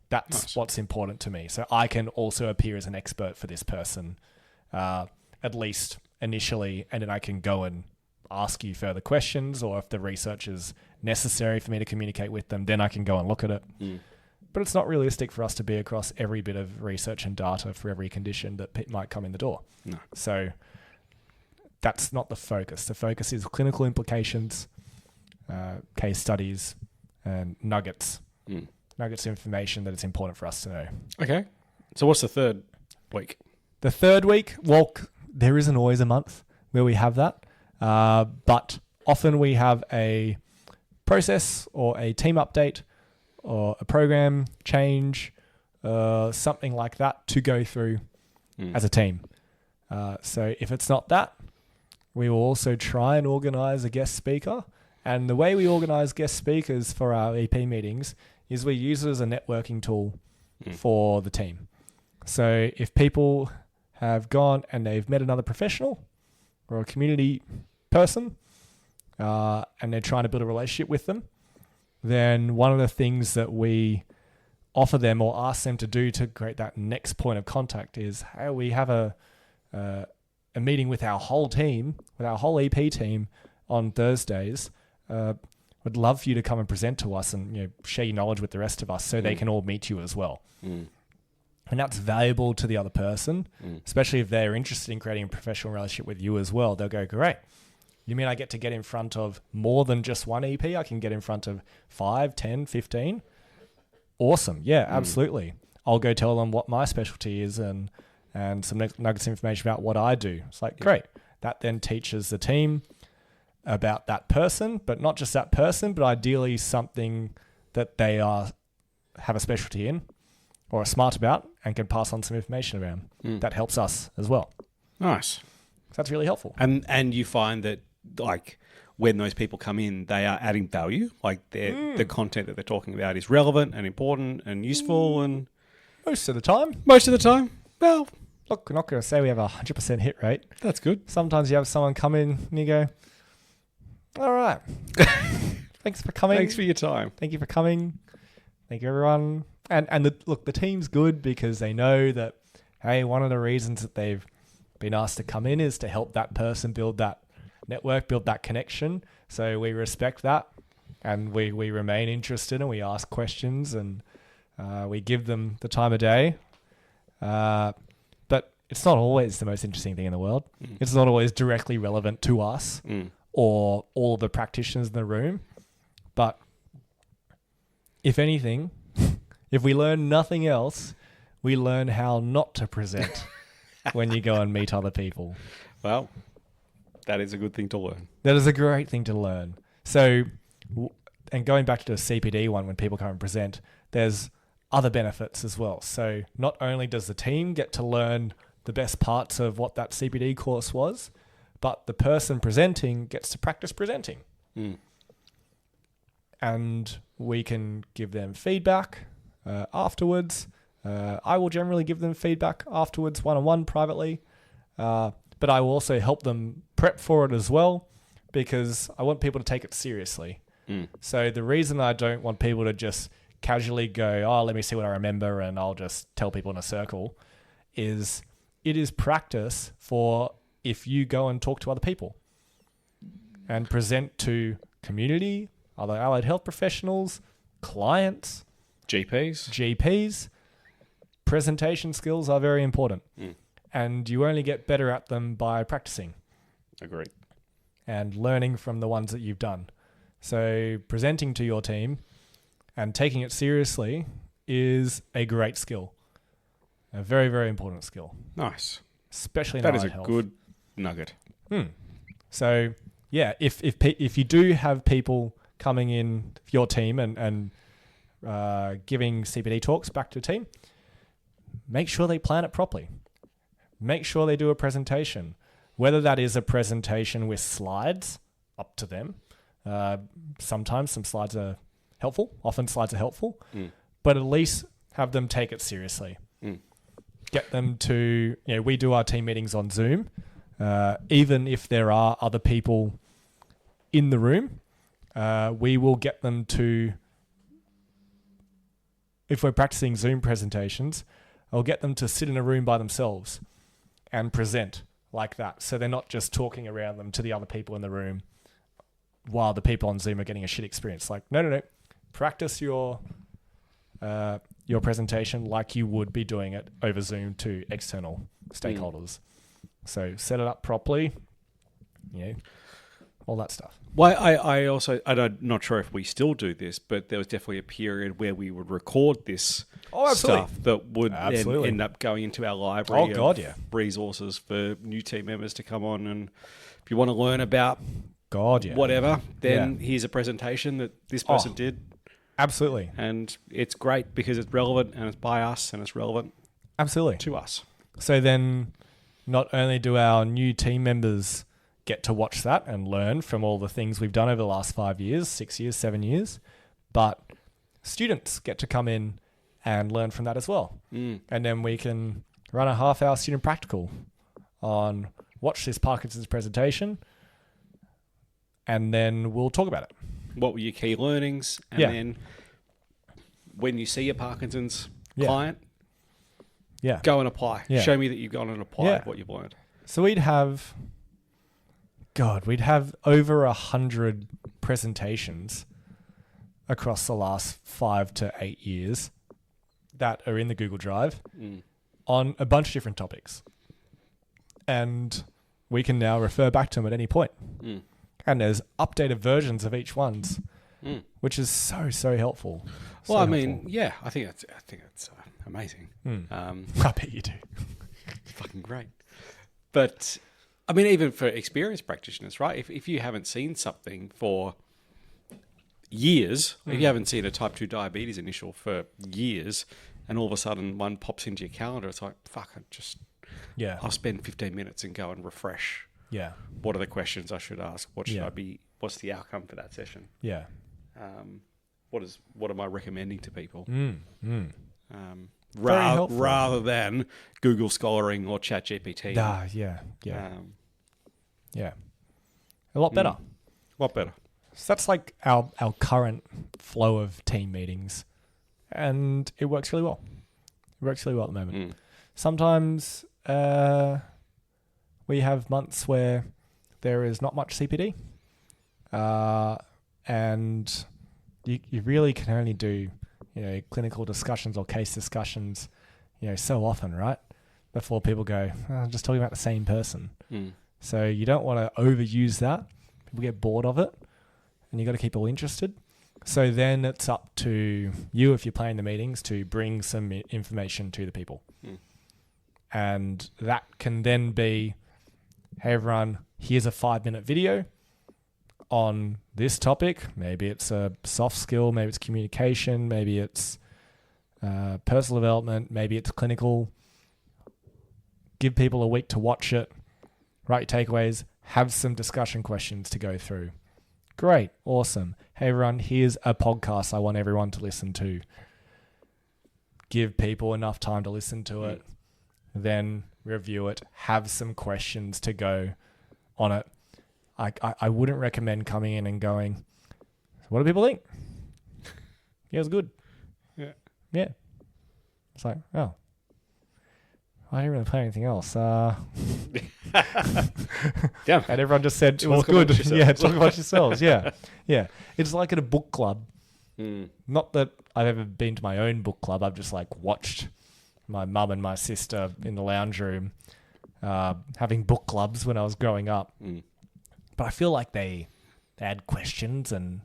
That's what's important to me. So I can also appear as an expert for this person, at least initially, and then I can go and ask you further questions, or if the research is necessary for me to communicate with them, then I can go and look at it. But it's not realistic for us to be across every bit of research and data for every condition that might come in the door. No. So that's not the focus. The focus is clinical implications, case studies, and nuggets. Nuggets of information that it's important for us to know. Okay. So what's the third week? The third week, well, there isn't always a month where we have that. But often we have a process or a team update or a program change, something like that to go through as a team. So if it's not that, we will also try and organize a guest speaker. And the way we organize guest speakers for our EP meetings is we use it as a networking tool for the team. So if people have gone and they've met another professional or a community person, and they're trying to build a relationship with them, then one of the things that we offer them or ask them to do to create that next point of contact is, hey, we have a meeting with our whole team, with our whole EP team on Thursdays. Would love for you to come and present to us and share your knowledge with the rest of us so they can all meet you as well. And that's valuable to the other person, especially if they're interested in creating a professional relationship with you as well. They'll go, great. You mean I get to get in front of more than just one EP? I can get in front of 5, 10, 15? Awesome. Yeah, absolutely. I'll go tell them what my specialty is and some nuggets of information about what I do. It's like, great. That then teaches the team about that person, but not just that person, but ideally something that they have a specialty in or are smart about and can pass on some information around. That helps us as well. Nice. So that's really helpful. And you find that like when those people come in, they are adding value, like the content that they're talking about is relevant and important and useful and... Most of the time. Well... Look, we're not going to say we have a 100% hit rate. That's good. Sometimes you have someone come in and you go, all right. Thanks for coming. Thanks for your time. Thank you for coming. Thank you, everyone. And the team's good because they know that, hey, one of the reasons that they've been asked to come in is to help that person build that network, build that connection. So we respect that and we remain interested and we ask questions and we give them the time of day. But it's not always the most interesting thing in the world. It's not always directly relevant to us or all of the practitioners in the room. But if anything, if we learn nothing else, we learn how not to present when you go and meet other people. Well, that is a good thing to learn. That is a great thing to learn. So, and going back to the CPD one, when people come and present, there's other benefits as well. So not only does the team get to learn the best parts of what that CPD course was, but the person presenting gets to practice presenting. And we can give them feedback afterwards. I will generally give them feedback afterwards, one-on-one, privately. But I will also help them prep for it as well, because I want people to take it seriously. So the reason I don't want people to just casually go, oh, let me see what I remember, and I'll just tell people in a circle, is it is practice for if you go and talk to other people and present to community, other allied health professionals, clients, GPs. Presentation skills are very important. And you only get better at them by practicing. Agreed. And learning from the ones that you've done. So presenting to your team and taking it seriously is a great skill. A very, very important skill. Nice. Especially in that allied is a health. good nugget. So, yeah, if you do have people coming in your team and giving CPD talks back to the team, make sure they plan it properly. Make sure they do a presentation. Whether that is a presentation with slides, up to them. Sometimes some slides are helpful. Often slides are helpful. But at least have them take it seriously. Get them to, we do our team meetings on Zoom. Even if there are other people in the room, we will get them to, if we're practicing Zoom presentations, I'll get them to sit in a room by themselves and present like that. So they're not just talking around them to the other people in the room while the people on Zoom are getting a shit experience. Like, no. Practice your presentation like you would be doing it over Zoom to external stakeholders. So set it up properly, all that stuff. Well, I'm not sure if we still do this, but there was definitely a period where we would record this stuff that would then end up going into our library of resources for new team members to come on. And if you want to learn about whatever, then here's a presentation that this person did. Absolutely. And it's great because it's relevant and it's by us and it's relevant to us. So then not only do our new team members get to watch that and learn from all the things we've done over the last 5 years, 6 years, 7 years, but students get to come in and learn from that as well. And then we can run a half-hour student practical on watch this Parkinson's presentation, and then we'll talk about it. What were your key learnings? And then when you see a Parkinson's client, go and apply. Show me that you've gone and applied what you've learned. So we'd have over 100 presentations across the last 5 to 8 years that are in the Google Drive on a bunch of different topics. And we can now refer back to them at any point. And there's updated versions of each one's, which is so helpful. Well, I mean, I think it's amazing. I bet you do. Fucking great. But I mean, even for experienced practitioners, right? If you haven't seen something for years, if you haven't seen a type 2 diabetes initial for years, and all of a sudden one pops into your calendar, it's like, fuck, I'll spend 15 minutes and go and refresh. Yeah. What are the questions I should ask? What should I be? What's the outcome for that session? Yeah. What am I recommending to people? Rather than Google Scholaring or ChatGPT. A lot better. So that's like our current flow of team meetings, and it works really well. It works really well at the moment. Sometimes we have months where there is not much CPD, and you really can only do clinical discussions or case discussions so often, right? Before people go, I'm just talking about the same person. So you don't want to overuse that. People get bored of it, and you got to keep people interested. So then it's up to you, if you're playing the meetings, to bring some information to the people. And that can then be, hey everyone, here's a 5-minute video on this topic. Maybe it's a soft skill, maybe it's communication, maybe it's personal development, maybe it's clinical. Give people a week to watch it, write your takeaways, have some discussion questions to go through. Great, awesome. Hey everyone, here's a podcast I want everyone to listen to. Give people enough time to listen to it, then review it, have some questions to go on it. I wouldn't recommend coming in and going, what do people think? Yeah, it was good. Yeah. It's like, oh, I didn't really play anything else. Damn. And everyone just said it was good. Yeah, talk about yourselves. Yeah. Yeah. It's like at a book club. Not that I've ever been to my own book club. I've just like watched my mum and my sister in the lounge room having book clubs when I was growing up. But I feel like they had questions and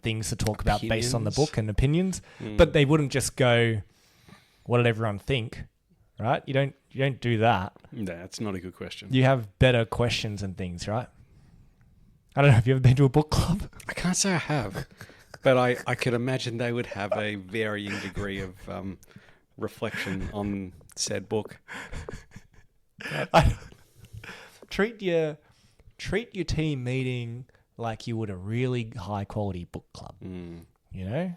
things to talk about based on the book and opinions. But they wouldn't just go, what did everyone think? Right? You don't do that. No, that's not a good question. You have better questions and things, right? I don't know. Have you ever been to a book club? I can't say I have, but I could imagine they would have a varying degree of reflection on said book. Treat your team meeting like you would a really high quality book club. You know?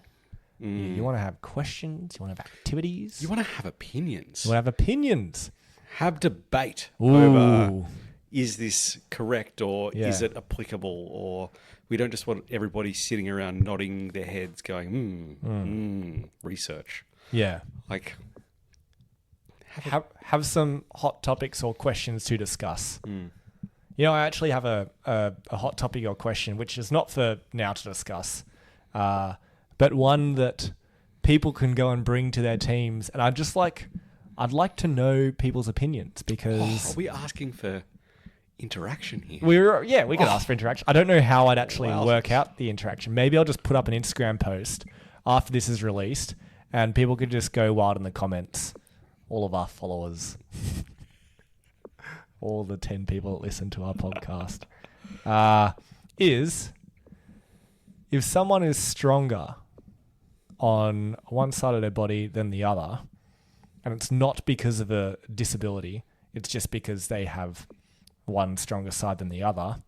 You want to have questions. You want to have activities. You want to have opinions. You want to have opinions. Have debate over, is this correct or is it applicable? Or we don't just want everybody sitting around nodding their heads going, research. Yeah. Like, have some hot topics or questions to discuss. You know, I actually have a hot topic or question, which is not for now to discuss, but one that people can go and bring to their teams. And I'd like to know people's opinions because... are we asking for interaction here? We could ask for interaction. I don't know how I'd actually work out the interaction. Maybe I'll just put up an Instagram post after this is released and people could just go wild in the comments. All of our followers. All the 10 people that listen to our podcast. Is if someone is stronger on one side of their body than the other, and it's not because of a disability, it's just because they have one stronger side than the other,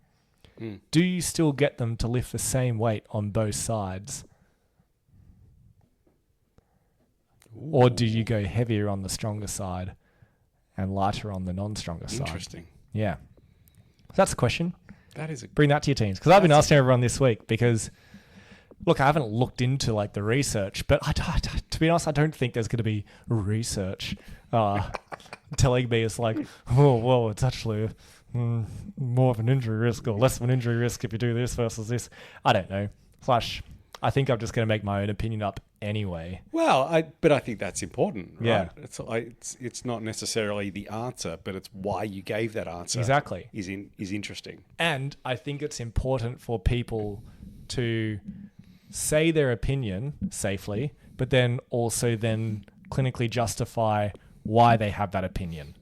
do you still get them to lift the same weight on both sides? Ooh. Or do you go heavier on the stronger side and lighter on the non-stronger side? Interesting. Yeah. That's a question. That is Bring that to your teams. Because I've been asking everyone this week because... Look, I haven't looked into like the research, but to be honest, I don't think there's going to be research telling me it's like, oh, well, it's actually more of an injury risk or less of an injury risk if you do this versus this. I don't know. I think I'm just going to make my own opinion up anyway. Well, but I think that's important. Right? Yeah, it's not necessarily the answer, but it's why you gave that answer. Exactly, is interesting. And I think it's important for people to say their opinion safely, but then also then clinically justify why they have that opinion.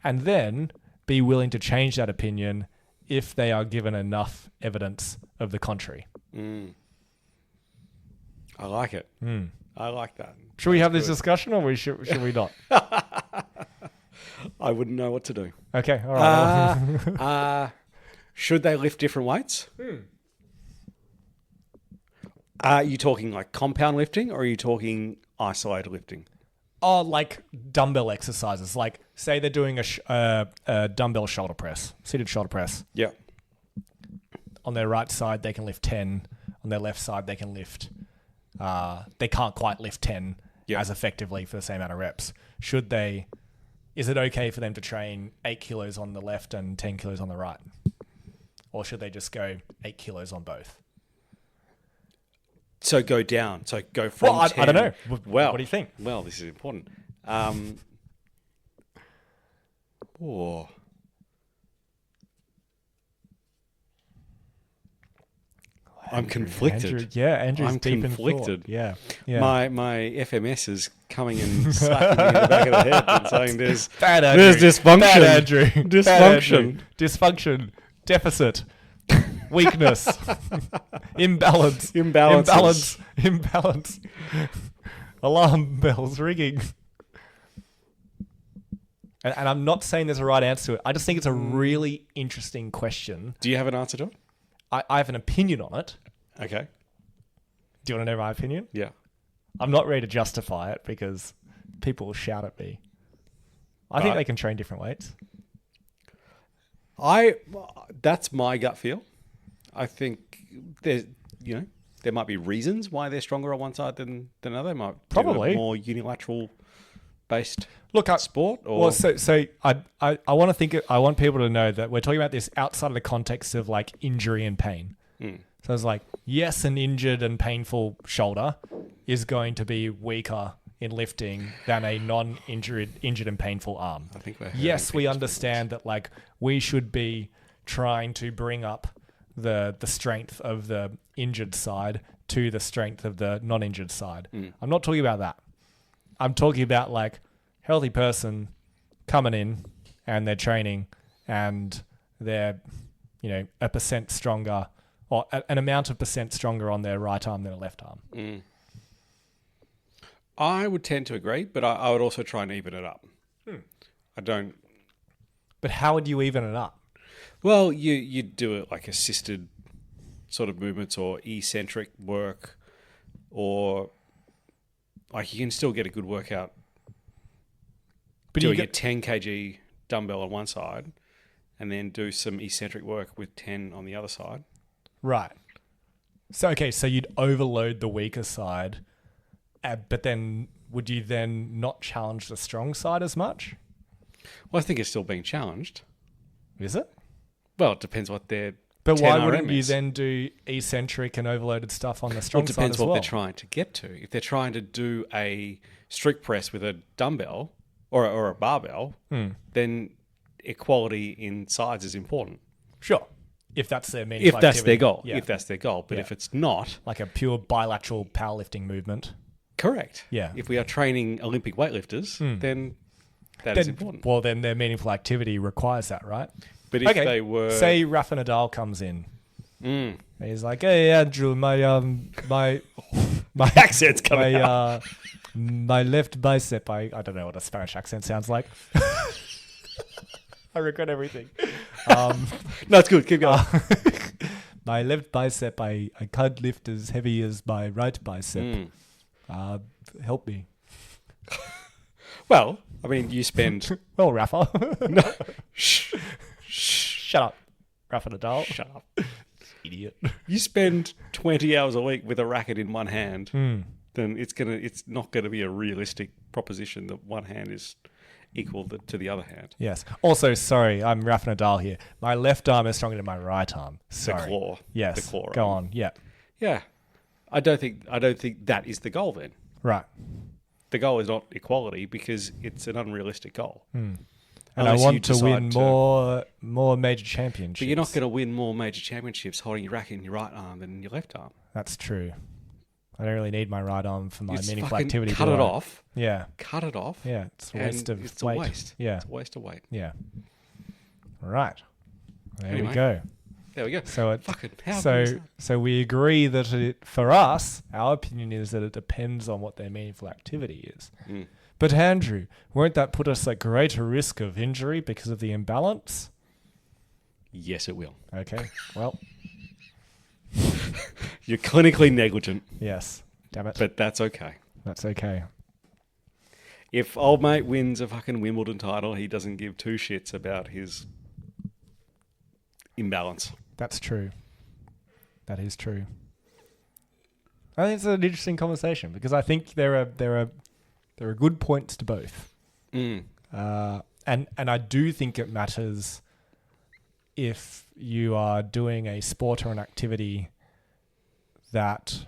And then be willing to change that opinion if they are given enough evidence of the contrary. I like it. I like that. Should we have this discussion or should we not? I wouldn't know what to do. Okay, all right. Should they lift different weights? Are you talking like compound lifting or are you talking isolated lifting? Oh, like dumbbell exercises. Like, say they're doing a dumbbell shoulder press, seated shoulder press. Yeah. On their right side, they can lift 10. On their left side, they can lift... they can't quite lift 10 as effectively for the same amount of reps. Is it okay for them to train 8 kilos on the left and 10 kilos on the right? Or should they just go 8 kilos on both? So go down. So go from 10. I don't know. Well, what do you think? Well, this is important. I'm conflicted. Andrew's I'm deep conflicted. in thought. Yeah. My FMS is coming and slapping me in the back of the head and saying there's dysfunction. Bad Andrew. Dysfunction. Bad Andrew. Dysfunction. Deficit. Weakness. Imbalance. Imbalance. Alarm bells ringing. And I'm not saying there's a right answer to it. I just think it's a really interesting question. Do you have an answer to it? I have an opinion on it. Okay. Do you want to know my opinion? Yeah. I'm not ready to justify it because people will shout at me. I think they can train different weights. That's my gut feel. I think there might be reasons why they're stronger on one side than another. They might probably do a more unilateral based sport. Or well, so I want to think. I want people to know that we're talking about this outside of the context of like injury and pain. So it's like, yes, an injured and painful shoulder is going to be weaker in lifting than a injured and painful arm. I think yes, we understand that like we should be trying to bring up the strength of the injured side to the strength of the non-injured side. I'm not talking about that. I'm talking about like healthy person coming in and they're training and they're, a percent stronger or an amount of percent stronger on their right arm than their left arm. I would tend to agree, but I would also try and even it up. I don't. But how would you even it up? Well, you do it like assisted sort of movements or eccentric work, or like you can still get a good workout. But doing a 10 kg dumbbell on one side, and then do some eccentric work with 10 on the other side. Right. So you'd overload the weaker side, but then would you then not challenge the strong side as much? Well, I think it's still being challenged. Is it? Well, it depends what their But why wouldn't you then do eccentric and overloaded stuff on the strong side as well? It depends what they're trying to get to. If they're trying to do a strict press with a dumbbell or a barbell, then equality in sides is important. Sure. If that's their meaningful activity. If that's their goal. But if it's not... like a pure bilateral powerlifting movement. Correct. Yeah. If we are training Olympic weightlifters, then that is important. Well, then their meaningful activity requires that, right? But if they were... Say Rafa Nadal comes in. He's like, hey, Andrew, my accent's coming out. My left bicep, I don't know what a Spanish accent sounds like. I regret everything. No, it's good. Keep going. My left bicep, I can't lift as heavy as my right bicep. Help me. Well, I mean, you spend... Well, Rafa. No. Shut up, Rafa Nadal. Shut up. Idiot. You spend 20 hours a week with a racket in one hand, then it's not going to be a realistic proposition that one hand is equal to the other hand. Yes. Also, sorry, I'm Rafa Nadal here. My left arm is stronger than my right arm. Sorry. The claw. Yes. The claw. Go on. Yeah. Yeah. I don't think that is the goal then. Right. The goal is not equality because it's an unrealistic goal. And I want to win more major championships. But you're not going to win more major championships holding your racket in your right arm than in your left arm. That's true. I don't really need my right arm for my meaningful activity. Cut it off. Yeah. Cut it off. Yeah. It's a waste of weight. It's a waste. Yeah. It's a waste of weight. Yeah. Right. There we go. So we agree that for us, our opinion is that it depends on what their meaningful activity is. But Andrew, won't that put us at greater risk of injury because of the imbalance? Yes, it will. Okay. Well, you're clinically negligent. Yes. Damn it. But that's okay. That's okay. If old mate wins a fucking Wimbledon title, he doesn't give two shits about his imbalance. That's true. That is true. I think it's an interesting conversation because I think there are good points to both. And I do think it matters if you are doing a sport or an activity that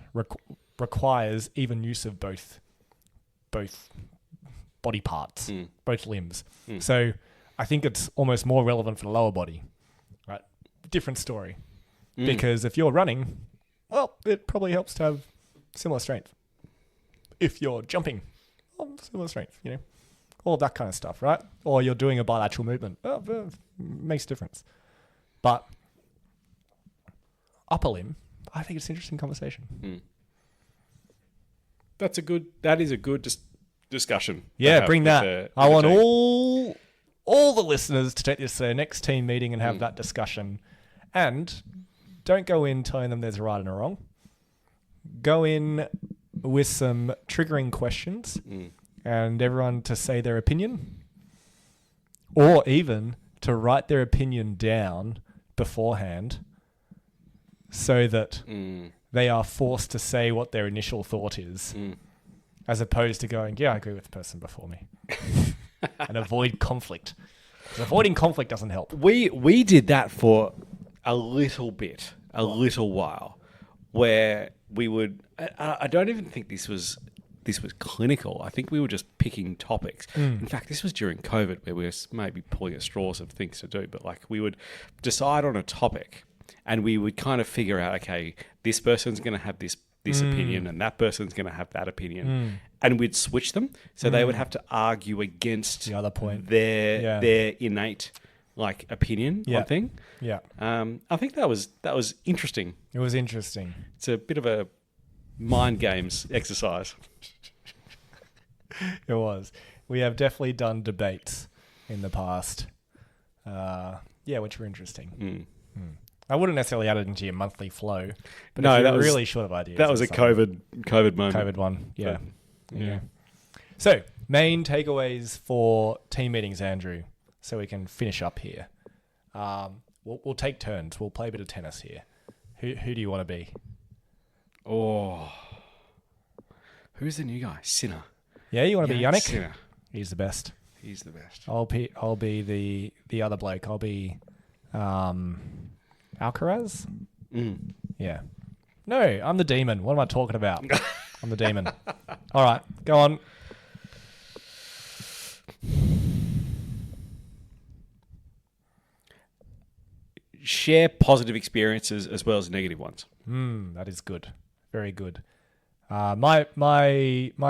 requires even use of both body parts, both limbs. So I think it's almost more relevant for the lower body, right? Different story. Because if you're running Well, it probably helps to have similar strength. If you're jumping, similar strength, all of that kind of stuff, right? Or you're doing a bilateral movement. Makes a difference. But upper limb, I think it's an interesting conversation. That is a good discussion. Yeah, bring that. I want all the listeners to take this to their next team meeting and have that discussion. And don't go in telling them there's a right and a wrong. Go in with some triggering questions and everyone to say their opinion, or even to write their opinion down beforehand so that they are forced to say what their initial thought is, as opposed to going, yeah, I agree with the person before me. And avoid conflict. Because avoiding conflict doesn't help. We did that for a little while, where we would. I don't even think this was clinical. I think we were just picking topics. In fact, this was during COVID, where we were maybe pulling at straws of things to do. But like, we would decide on a topic, and we would kind of figure out, okay, this person's going to have this opinion, and that person's going to have that opinion, and we'd switch them. So they would have to argue against the other point, their innate opinion on thing. Yeah. I think that was interesting. It was interesting. It's a bit of a mind games exercise. It was. We have definitely done debates in the past. Which were interesting. I wouldn't necessarily add it into your monthly flow, but no, that was really short of ideas. That was a COVID moment. COVID one, yeah. So, main takeaways for team meetings, Andrew, so we can finish up here. We'll take turns. We'll play a bit of tennis here. Who do you want to be? Oh, who's the new guy? Sinner. Yeah, you want to be Yannick? Sinner. He's the best. He's the best. I'll be the other bloke. I'll be Alcaraz? Yeah. No, I'm the demon. What am I talking about? I'm the demon. All right, go on. Share positive experiences as well as negative ones. That is good. Very good. My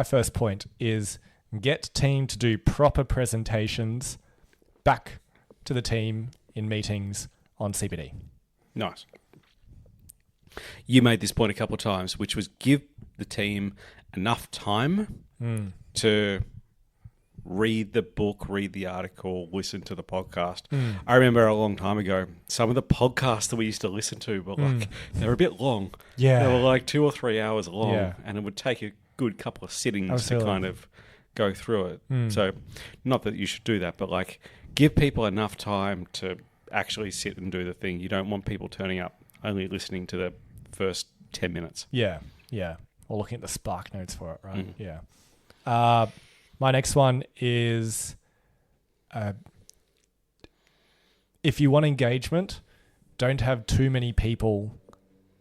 first point is get team to do proper presentations back to the team in meetings on CPD. Nice. You made this point a couple of times, which was give the team enough time to read the book, read the article, listen to the podcast. I remember a long time ago, some of the podcasts that we used to listen to were they were a bit long. Yeah. They were 2 or 3 hours long, and it would take a good couple of sittings to kind of go through it. So, not that you should do that, but give people enough time to actually sit and do the thing. You don't want people turning up only listening to the first 10 minutes. Yeah. Or looking at the Spark notes for it, right? Yeah. My next one is if you want engagement, don't have too many people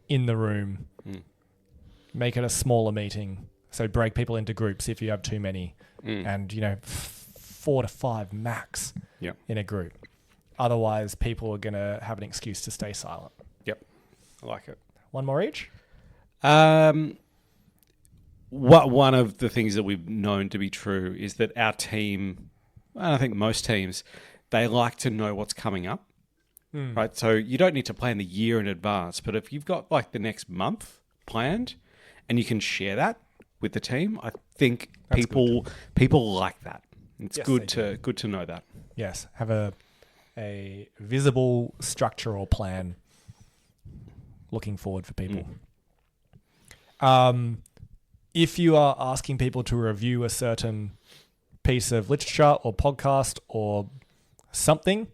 in the room. Make it a smaller meeting. So break people into groups if you have too many. And, 4 to 5 max in a group. Otherwise, people are going to have an excuse to stay silent. Yep. I like it. One more each? One of the things that we've known to be true is that our team, and I think most teams, they like to know what's coming up, right? So you don't need to plan the year in advance, but if you've got the next month planned and you can share that with the team, I think people like that. It's good to know that. Yes, have a visible structure or plan looking forward for people. If you are asking people to review a certain piece of literature or podcast or something,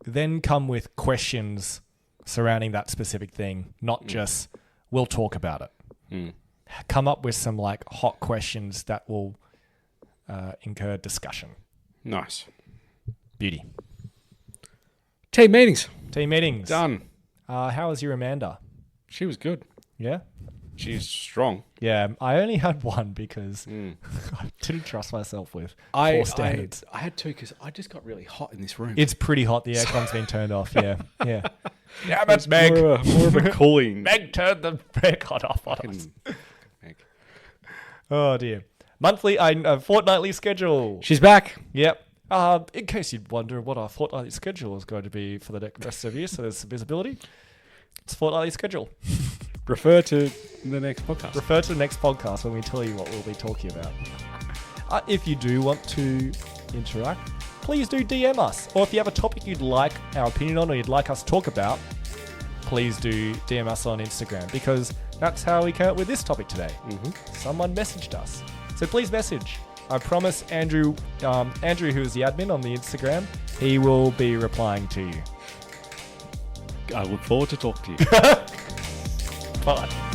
then come with questions surrounding that specific thing, not just, we'll talk about it. Come up with some hot questions that will incur discussion. Nice. Beauty. Team meetings. Done. How was your Amanda? She was good. Yeah? She's strong. Yeah, I only had one because I didn't trust myself with 4 standards. I had 2 because I just got really hot in this room. It's pretty hot. The aircon's been turned off. Yeah. Yeah, that's Meg. More of a calling. Meg turned the aircon off on us. Meg. Oh dear. Fortnightly schedule. She's back. Yep. In case you'd wonder what our fortnightly schedule is going to be for the rest of the year, so there's some visibility. It's fortnightly schedule. Refer to the next podcast. Refer to the next podcast when we tell you what we'll be talking about. If you do want to interact, please do DM us. Or if you have a topic you'd like our opinion on or you'd like us to talk about, please do DM us on Instagram, because that's how we came up with this topic today. Mm-hmm. Someone messaged us. So please message. I promise Andrew, who is the admin on the Instagram, he will be replying to you. I look forward to talking to you. Bye.